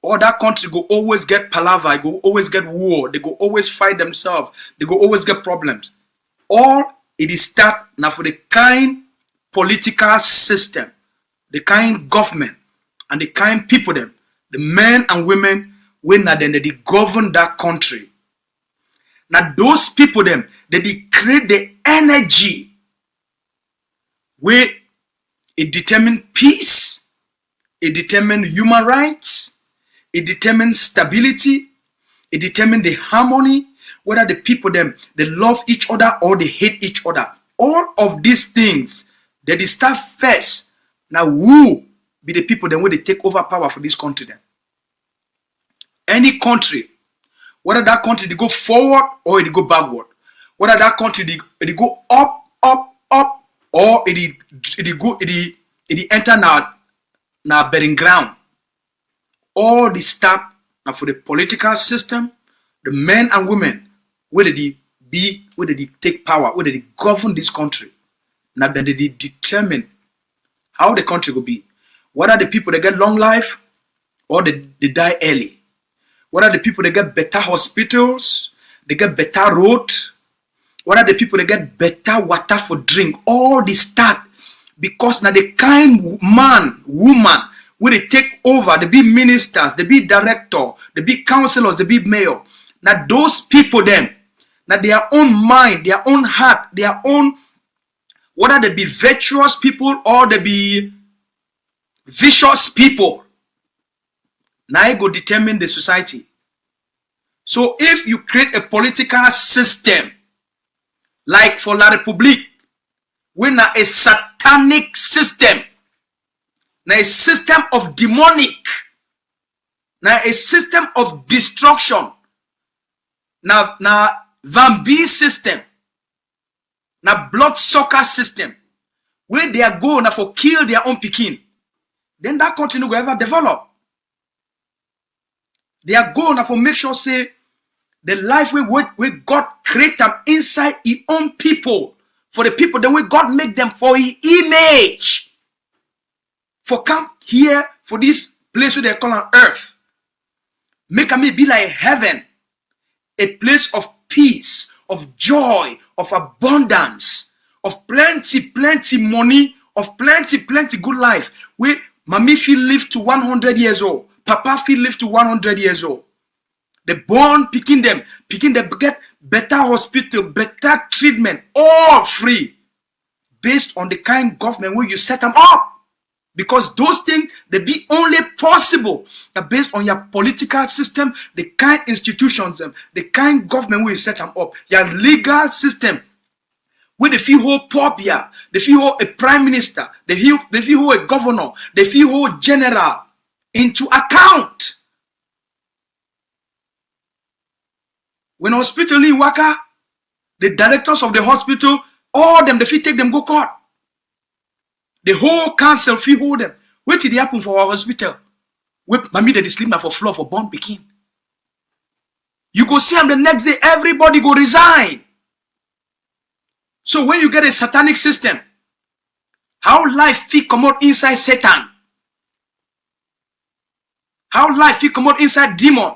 or that country go always get palaver, go always get war, they go always fight themselves, they go always get problems. All it is start now for the kind political system, the kind government, and the kind people them, the men and women when then they govern that country. Now those people them, they create the energy where it determine peace, it determine human rights, it determines stability, It determines the harmony, whether the people them they love each other or they hate each other. All of these things, they start first. Now, who be the people then when they take over power for this country then? Any country, whether that country they go forward or they go backward, whether that country they go up, or it enter now bearing ground. All the start now for the political system, the men and women, whether they take power, whether they govern this country. Now then they determine how the country will be. Whether the people they get long life or they die early. Whether the people they get better hospitals, they get better road. Whether the people they get better water for drink. All the start because now the kind man, woman, where they take over, they be ministers, they be director, they be councillors, they be mayor. Now those people them, now their own mind, their own heart, their own, whether they be virtuous people or they be vicious people, now it go determine the society. So if you create a political system like for La République, when a satanic system, now a system of demonic, now a system of destruction, now vampire system, now bloodsucker system, where they are going for kill their own pikin, then that country no go ever develop. They are going for make sure say the life we God create them inside His own people, for the people then we God make them for His image. For come here for this place where they call on earth, make me be like heaven, a place of peace, of joy, of abundance, of plenty money, of plenty good life. Where mommy feel live to 100 years old, papa feel live to 100 years old. They born picking them get better hospital, better treatment, all free, based on the kind government where you set them up. Because those things, they be only possible based on your political system, the kind institutions, the kind government where you set them up, your legal system, where they feel whole popia, they feel whole a prime minister, they feel whole a governor, they feel whole general into account. When hospital in Waka, the directors of the hospital, all them, they feel take them go court. The whole council fee hold them. What did happen for our hospital? Mommy they sleep now for floor for born pikin. You go see them the next day, everybody go resign. So when you get a satanic system, how life fit come out inside Satan? How life fit come out inside demon?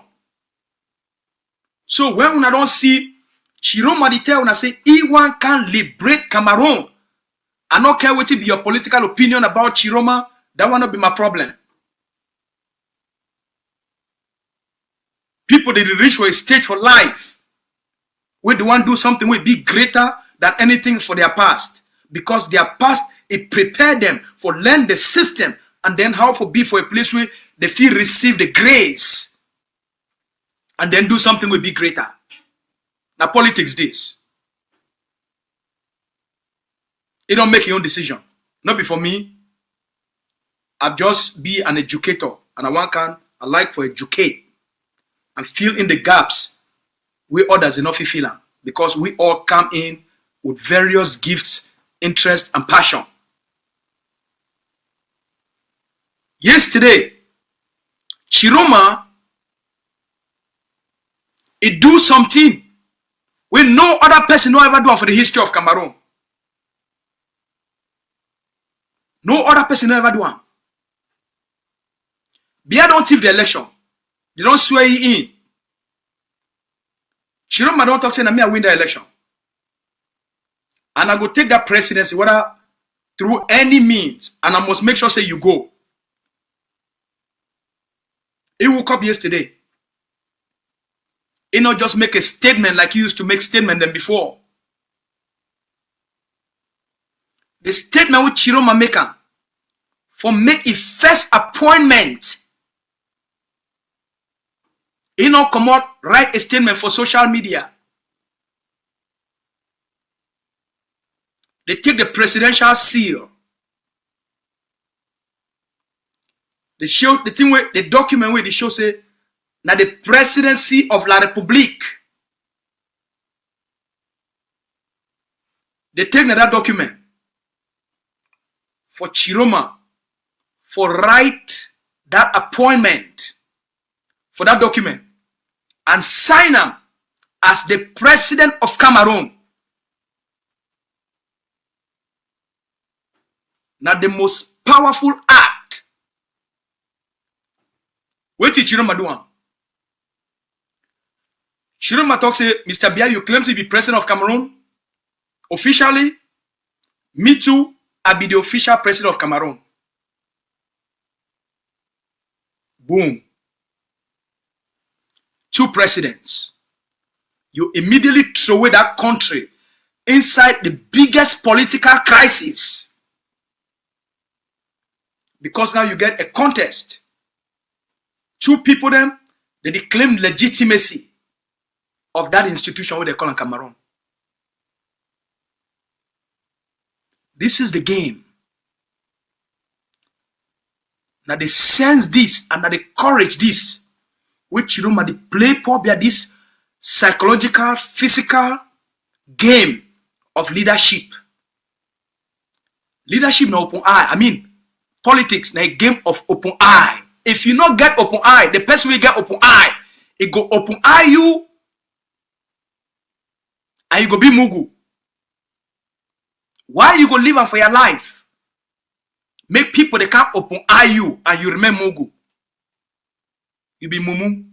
So when I don't see Chiroma the tell, when I say E1 can liberate Cameroon, I don't care what it be your political opinion about Chiroma, that will not be my problem. People they reach for a stage for life where they want to do something will be greater than anything for their past. Because their past, it prepared them for learn the system and then how to be for a place where they feel receive the grace and then do something will be greater. Now politics this. It don't make your own decision. Not be for me. I just be an educator. And I like for educate and fill in the gaps where others enough feel them. Because we all come in with various gifts, interest, and passion. Yesterday, Chiroma, it do something when no other person no ever do for the history of Cameroon. No other person ever do one. Biya don't thief the election. They don't swear he in. Chiroma don't talk saying that me I win the election. And I go take that presidency whether through any means. And I must make sure say you go. He woke up yesterday. He not just make a statement like he used to make statement than before. The statement with Chiroma maker for make a first appointment He not come out, write a statement for social media. They take the presidential seal. They show the thing where the document where they show say now the presidency of La République. They take that document for Chiroma for write that appointment for that document and sign him as the president of Cameroon. Now the most powerful act. Wait till Chiroma do one. Chiroma talks say, Mr. Biya, you claim to be president of Cameroon. Officially, me too, I be the official president of Cameroon. Boom. 2 presidents. You immediately throw away that country inside the biggest political crisis. Because now you get a contest. 2 people then, they claim legitimacy of that institution what they call in Cameroon. This is the game. Now they sense this and now they encourage this. Which you know, they play probably this psychological, physical game of leadership. Leadership na open eye. I mean, politics na a game of open eye. If you not get open eye, the person will get open eye. It go open eye you and you go be mugu. Why you go live on for your life? Make people they can't open eye you and you remain mugu. You be mumu.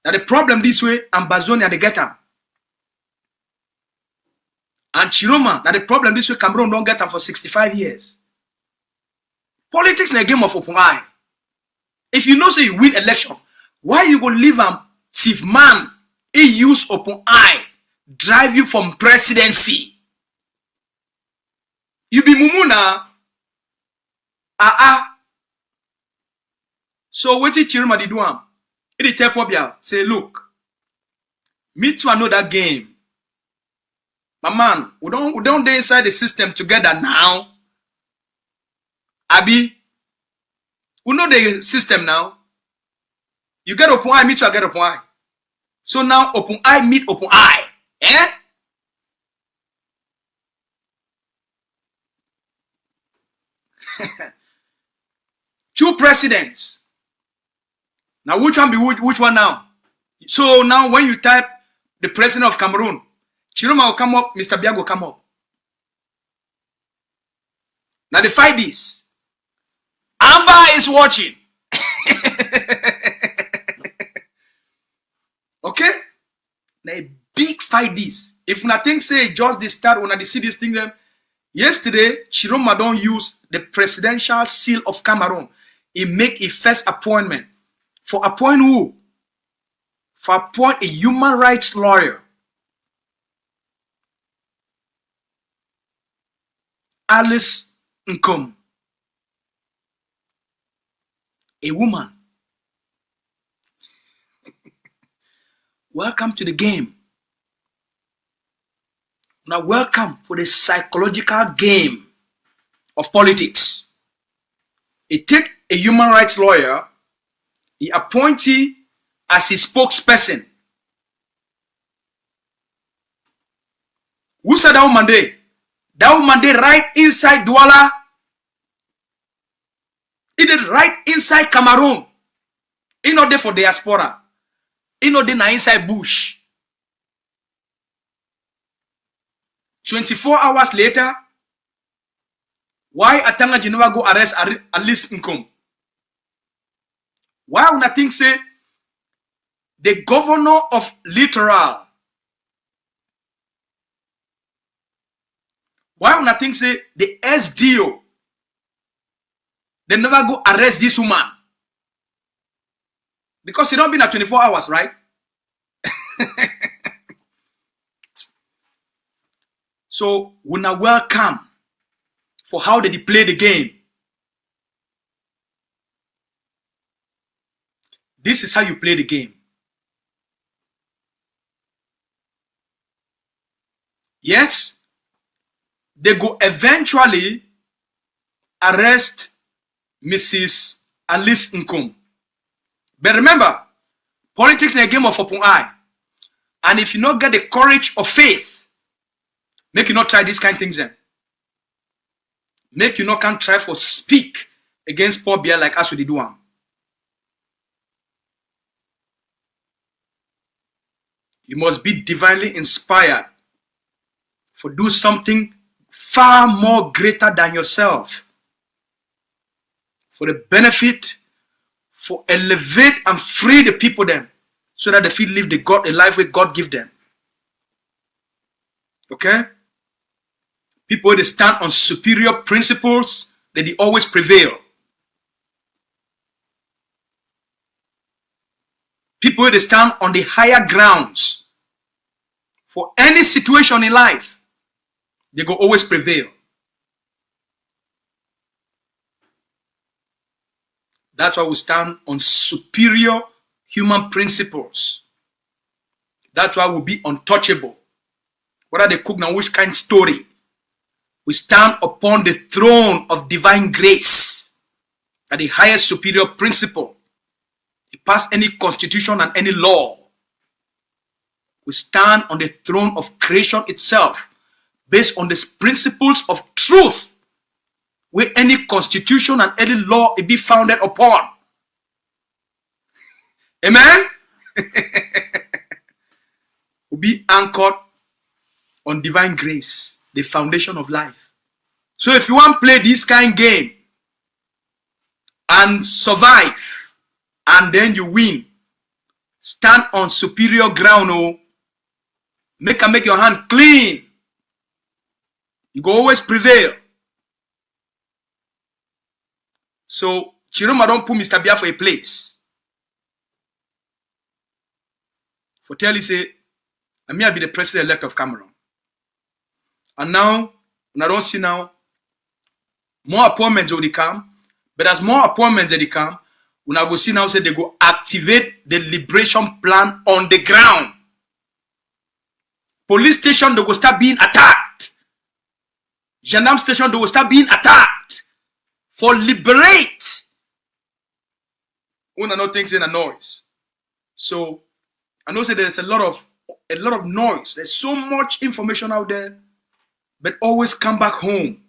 Now the problem this way, Ambazonia they get them. And Chiroma, now the problem this way, Cameroon don't get them for 65 years. Politics is a game of open eye. If you know so you win election, why you go live thief man? He use open eye, drive you from presidency. You be mumuna. So what did Chiroma do? He tell Pobia, say, look, me too, I know that game. My man, we don't dey inside the system together now. Abi, we know the system now. You get open eye, me too, I get open eye. So now open eye meet open eye. Eh? Two presidents. Now which one be which one now? So now when you type the president of Cameroon, Chiroma will come up, Mr. Biya will come up. Now they fight this. Amba is watching. Okay? Now a big fight this. If nothing say just the start when I see this thing then. Yesterday, Chiroma don't use the presidential seal of Cameroon. He make a first appointment. For appoint who? For appoint a human rights lawyer. Alice Nkom. A woman. Welcome to the game. Now welcome for the psychological game of politics. He take a human rights lawyer, he appoint him as his spokesperson. Who said that woman there? That woman there right inside Douala. He did right inside Cameroon. He not there for diaspora. He not there inside bush. 24 hours later, why Atanga Geneva go arrest Alice Nkom? Why would I think say the governor of Littoral? Why would I think say the SDO? They never go arrest this woman. Because it don't been at 24 hours, right? So we now welcome for how they play the game. This is how you play the game. Yes, they go eventually arrest Mrs. Alice Nkum. But remember, politics is a game of open eye. And if you not get the courage of faith, make you not try these kind of things then. Make you not can try for speak against poor Biya like us we do am. You must be divinely inspired for do something far more greater than yourself. For the benefit, for elevate and free the people them, so that they feel live a life where God give them. Okay? People they stand on superior principles, that they always prevail. People they stand on the higher grounds. For any situation in life, they go always prevail. That's why we stand on superior human principles. That's why we'll be untouchable. Whether they cook now which kind of story, we stand upon the throne of divine grace, at the highest superior principle. It pass any constitution and any law. We stand on the throne of creation itself, based on the principles of truth, where any constitution and any law it be founded upon. Amen? Will be anchored on divine grace, the foundation of life. So if you want to play this kind of game and survive, and then you win, stand on superior ground, oh, make your hand clean. You go always prevail. So Chiroma don't put Mr. Biya for a place. For tell you say, I may be the president-elect of Cameroon. And now, when I don't see now, more appointments will come. But as more appointments they come, when I go see now, say they go activate the liberation plan on the ground. Police station, they go start being attacked. Gendarme station, they will start being attacked. For liberate. Una not things in a noise. So I know say there's a lot of noise. There's so much information out there. But always come back home.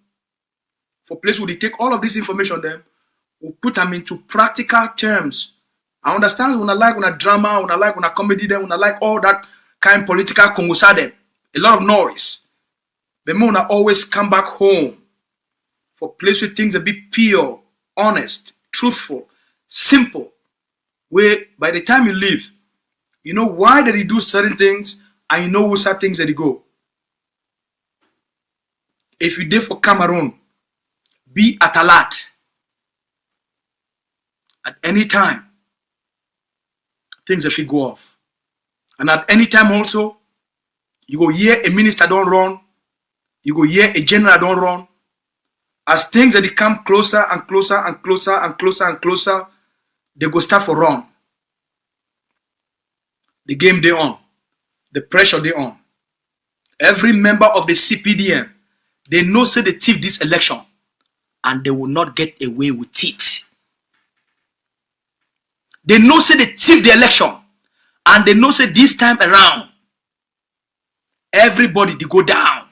For place where they take all of this information then, we'll put them into practical terms. I understand when I like when I drama, when I like when I comedy them, when I like all that kind of political congosa them. A lot of noise. But when I always come back home. For place where things are be pure, honest, truthful, simple. Where by the time you leave, you know why did he do certain things, and you know who certain things that he go. If you did for Cameroon, be at alert. At any time, things if you go off. And at any time also, you go hear a minister don't run, you go hear a general don't run. As things that they come closer and closer and closer and closer and closer, they go start for run. The game they on. The pressure they on. Every member of the CPDM, they know say they thief this election. And they will not get away with it. They know say they thief the election. And they know say this time around, everybody they go down.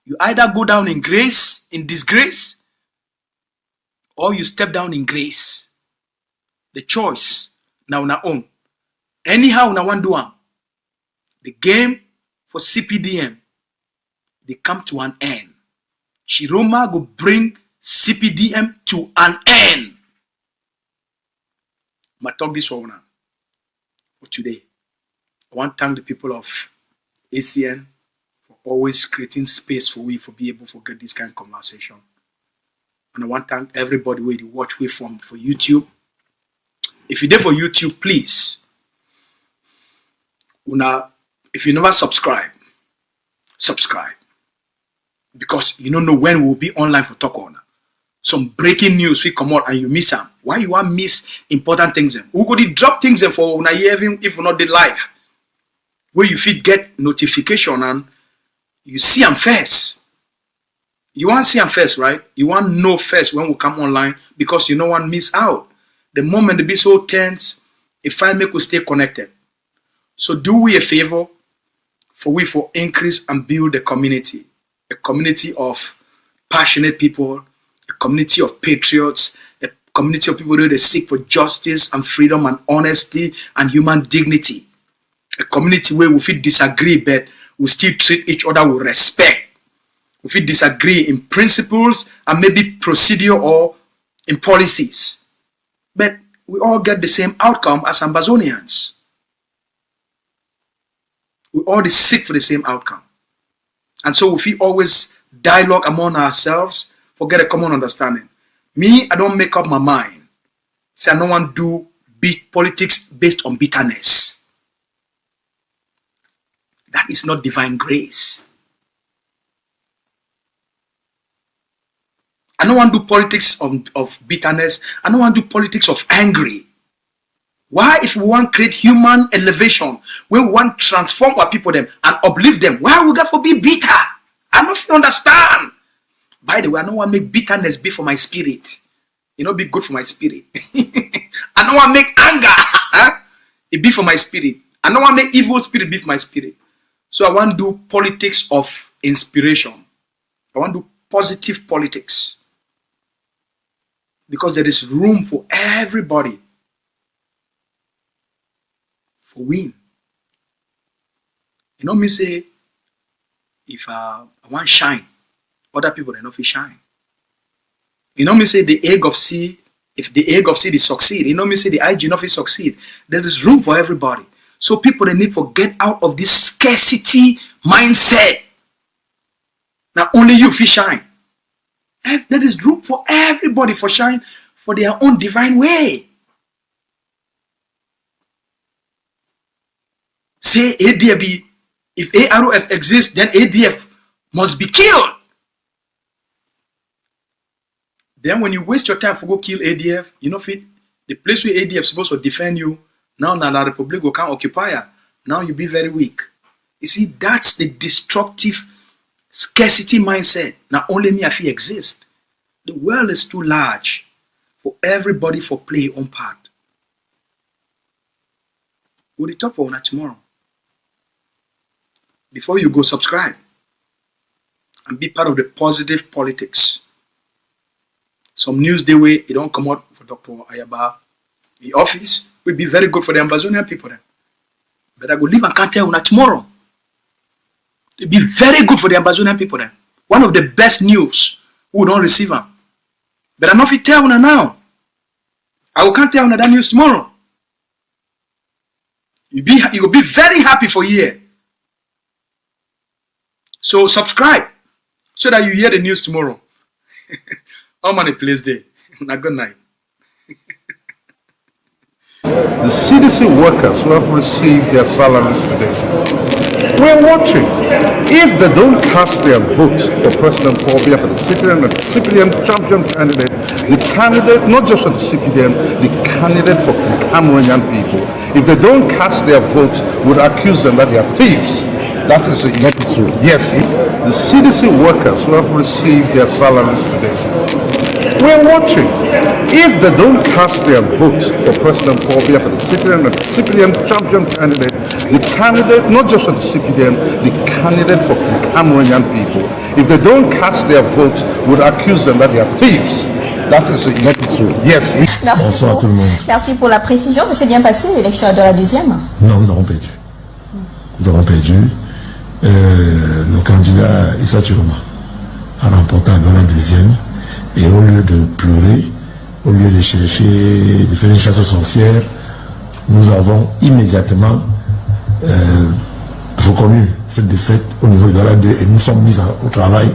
You either go down in grace, in disgrace, or you step down in grace. The choice now on our own. Anyhow, now one do one. The game for CPDM, they come to an end. Chiroma will bring CPDM to an end. I talk this one now. For today, I want to thank the people of ACN for always creating space for we for be able to get this kind of conversation. And I want to thank everybody where they watch we from for YouTube. If you're there for YouTube, please. If you never subscribe. Because you don't know when we'll be online for talk on. Some breaking news we come out and you miss them. Why you want miss important things? Who go to drop things for una hear even if we not did live? Where you fit get notification and you see them first. You want to see them first, right? You want to know first when we come online because you don't want to miss out. The moment they be so tense, if I make we stay connected. So do we a favor for increase and build a community of passionate people, a community of patriots, a community of people who seek for justice and freedom and honesty and human dignity. A community where we feel disagree, but we still treat each other with respect. We feel disagree in principles and maybe procedure or in policies. But we all get the same outcome as Ambazonians. We all seek for the same outcome. And so if we always dialogue among ourselves, forget a common understanding. Me, I don't make up my mind. Say I don't want to do politics based on bitterness. That is not divine grace. I don't want to do politics of bitterness. I don't want to do politics of angry. Why, if we want to create human elevation, we want to transform our people them and uplift them, why would that for be bitter? I don't understand. By the way, I don't want to make bitterness be for my spirit. You know, be good for my spirit. I don't want to make anger it be for my spirit. I don't want to make evil spirit be for my spirit. So I want to do politics of inspiration. I want to do positive politics. Because there is room for everybody. For win. You know me say, if I want shine, other people they not fit shine. You know me say the egg of seed, if the egg of seed is succeed, you know me say the IG not fit succeed. There is room for everybody. So people they need to get out of this scarcity mindset. Now only you fit shine. There is room for everybody for shine for their own divine way. Say ADF, if AROF exists, then ADF must be killed. Then when you waste your time for go kill ADF, you know fit the place where ADF is supposed to defend you, now the Republic will can't occupy her. Now you be very weak. You see, that's the destructive scarcity mindset. Now only me if he exist. The world is too large for everybody for play on part. We'll talk on that tomorrow. Before you go, subscribe and be part of the positive politics. Some news the way it don't come out for Dr. Ayaba. The office will be very good for the Ambazonian people then. But I go live and can't tell you tomorrow. It will be very good for the Ambazonian people then. One of the best news who don't receive them. But I'm not fit tell you now. I can't tell you that news tomorrow. You will be very happy for a year. So subscribe so that you hear the news tomorrow. How many plays day? Good night. The CDC workers who have received their salaries today, we're watching. If they don't cast their vote for President Paul Biya for the CPDM champion candidate, the candidate, not just for the CPDM, the candidate for the Cameroonian people, if they don't cast their vote, would accuse them that they are thieves. That is true. Yes, the CDC workers who have received their salaries today, we're watching. If they don't cast their vote for President Paul Biya for the CPDM champion candidate, the candidate, not just for the CPDM, the candidate for the Cameroonian people, if they don't cast their vote, would accuse them that they are thieves. That is true. Yes. Bonsoir tout le monde. Merci pour la précision. Ça s'est bien passé, l'élection de la deuxième? Non, nous avons perdu. Nous avons perdu. Le candidat Issa Chiroma a remporté la deuxième. Et au lieu de pleurer, au lieu de chercher, de faire une chasse aux sorcières, nous avons immédiatement reconnu cette défaite au niveau de la 2 et nous sommes mis au travail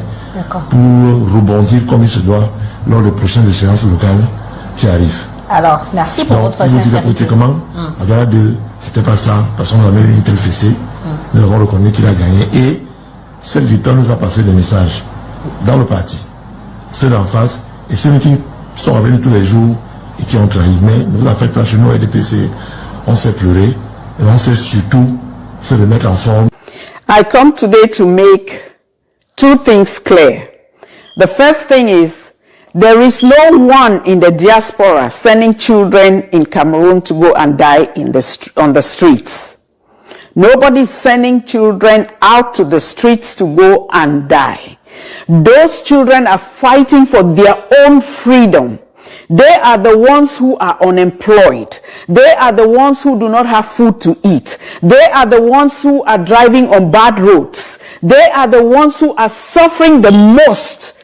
pour rebondir comme il se doit lors des prochaines échéances locales qui arrivent. Alors, merci pour votre sincérité. Comment à la 2, c'était pas ça, parce qu'on avait une telle fessée, nous avons reconnu qu'il a gagné et cette victoire nous a passé des messages dans le parti. Ceux d'en face et ceux qui sont revenus tous les jours et qui ont trahi. Mais nous avons fait place chez nous et DPC, on s'est pleuré et on s'est surtout se remettre en forme. I come today to make two things clear. The first thing is, there is no one in the diaspora sending children in Cameroon to go and die on the streets. Nobody's sending children out to the streets to go and die. Those children are fighting for their own freedom. They are the ones who are unemployed. They are the ones who do not have food to eat. They are the ones who are driving on bad roads. They are the ones who are suffering the most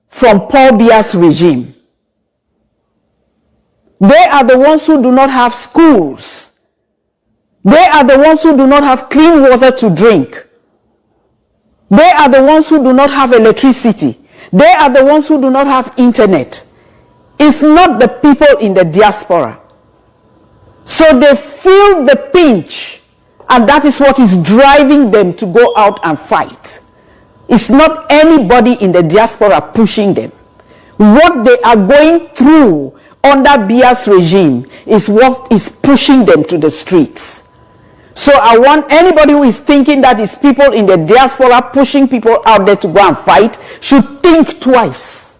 from Paul Biya's regime. They are the ones who do not have schools. They are the ones who do not have clean water to drink. They are the ones who do not have electricity. They are the ones who do not have internet. It's not the people in the diaspora. So they feel the pinch, and that is what is driving them to go out and fight. It's not anybody in the diaspora pushing them. What they are going through under Biya's regime is what is pushing them to the streets. So I want anybody who is thinking that it's people in the diaspora pushing people out there to go and fight should think twice.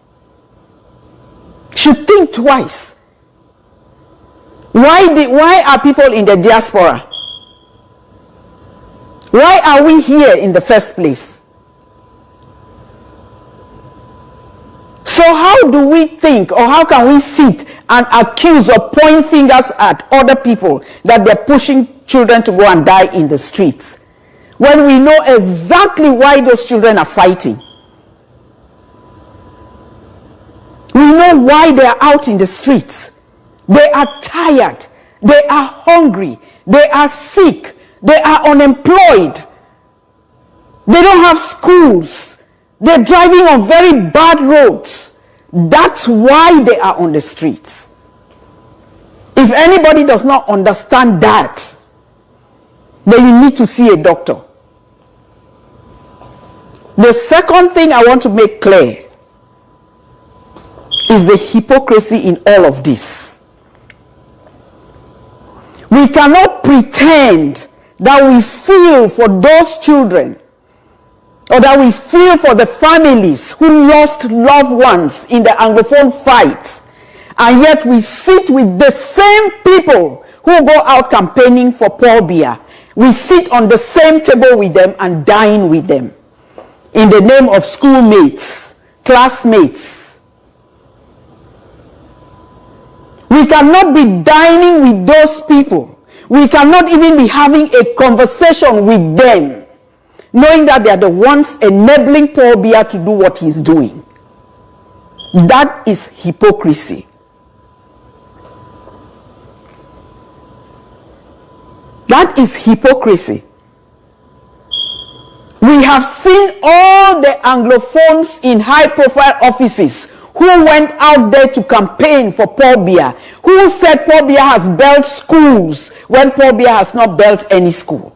Should think twice. Why are people in the diaspora? Why are we here in the first place? So how do we think, or how can we sit and accuse or point fingers at other people that they're pushing children to go and die in the streets, when we know exactly why those children are fighting? We know why they are out in the streets. They are tired. They are hungry. They are sick. They are unemployed. They don't have schools. They're driving on very bad roads. That's why they are on the streets. If anybody does not understand that, then you need to see a doctor. The second thing I want to make clear is the hypocrisy in all of this. We cannot pretend that we feel for those children, or that we feel for the families who lost loved ones in the Anglophone fight, and yet we sit with the same people who go out campaigning for Paul Biya. We sit on the same table with them and dine with them in the name of schoolmates, classmates. We cannot be dining with those people. We cannot even be having a conversation with them, knowing that they are the ones enabling Paul Biya to do what he's doing. That is hypocrisy. That is hypocrisy. We have seen all the Anglophones in high-profile offices who went out there to campaign for Paul Biya, who said Paul Biya has built schools when Paul Biya has not built any school.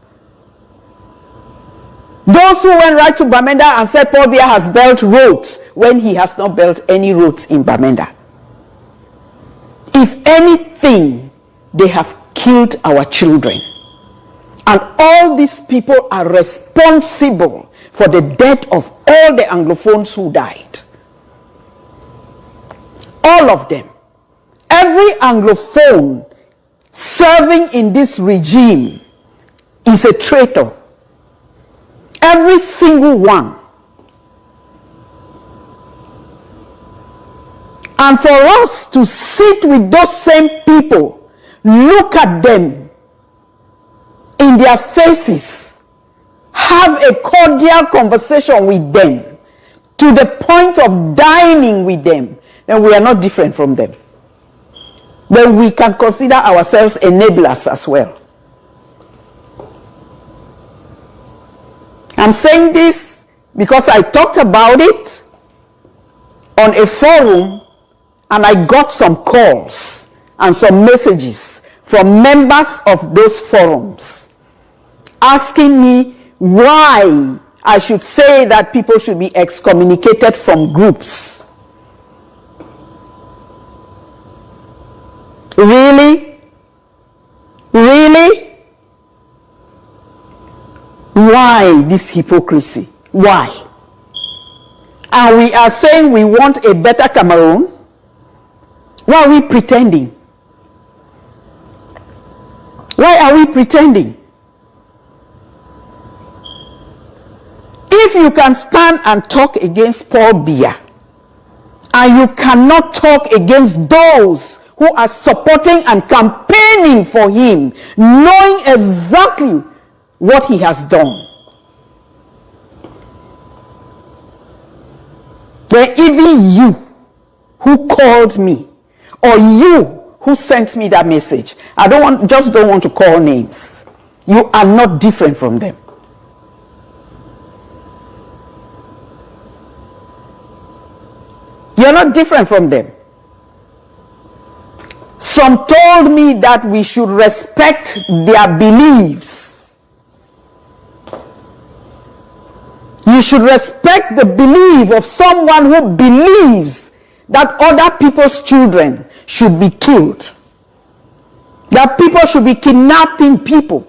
Those who went right to Bamenda and said Paul Biya has built roads when he has not built any roads in Bamenda. If anything, they have killed our children. And all these people are responsible for the death of all the Anglophones who died. All of them. Every Anglophone serving in this regime is a traitor. Every single one. And for us to sit with those same people, look at them in their faces, have a cordial conversation with them, to the point of dining with them, then we are not different from them. Then we can consider ourselves enablers as well. I'm saying this because I talked about it on a forum, and I got some calls and some messages from members of those forums asking me why I should say that people should be excommunicated from groups. Really? Really? Why this hypocrisy? Why? And we are saying we want a better Cameroon? Why are we pretending? Why are we pretending? If you can stand and talk against Paul Biya, and you cannot talk against those who are supporting and campaigning for him, knowing exactly what he has done, then even you who called me, or you who sent me that message, I don't want to call names. You are not different from them. You're not different from them. Some told me that we should respect their beliefs. You should respect the belief of someone who believes that other people's children should be killed, that people should be kidnapping people,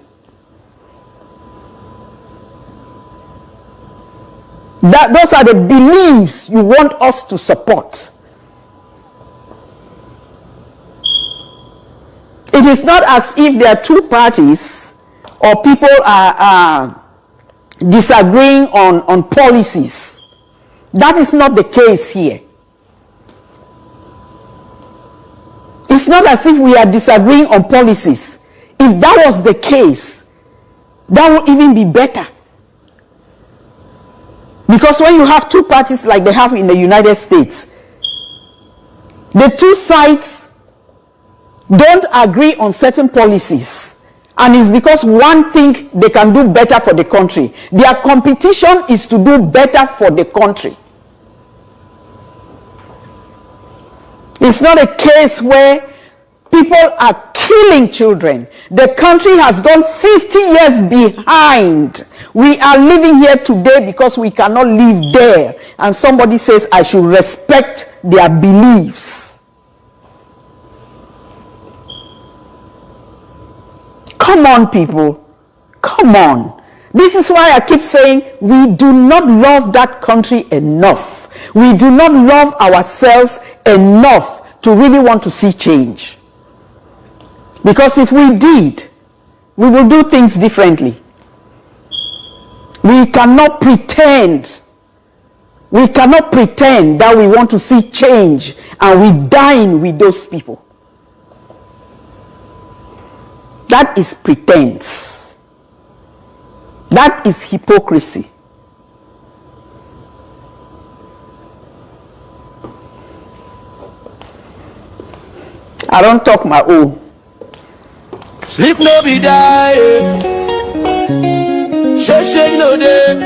that those are the beliefs you want us to support. It is not as if there are two parties or people are disagreeing on policies. That is not the case here. It's not as if we are disagreeing on policies. If that was the case, that would even be better. Because when you have two parties like they have in the United States, the two sides don't agree on certain policies. And it's because one think they can do better for the country. Their competition is to do better for the country. It's not a case where people are killing children. The country has gone 50 years behind. We are living here today because we cannot live there. And somebody says, I should respect their beliefs. Come on, people. Come on. This is why I keep saying we do not love that country enough. We do not love ourselves enough to really want to see change. Because if we did, we will do things differently. We cannot pretend. We cannot pretend that we want to see change and we dine with those people. That is pretense. That is hypocrisy. I don't talk my own. Sleep no be die. Shake no day.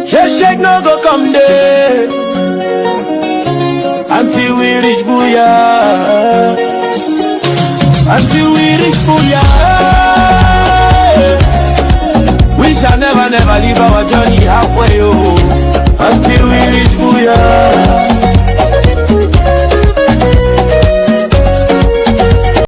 Shake no go come day. Until we reach Biya. Until we reach Biya. We shall never leave our journey halfway. Oh. Until we reach Biya.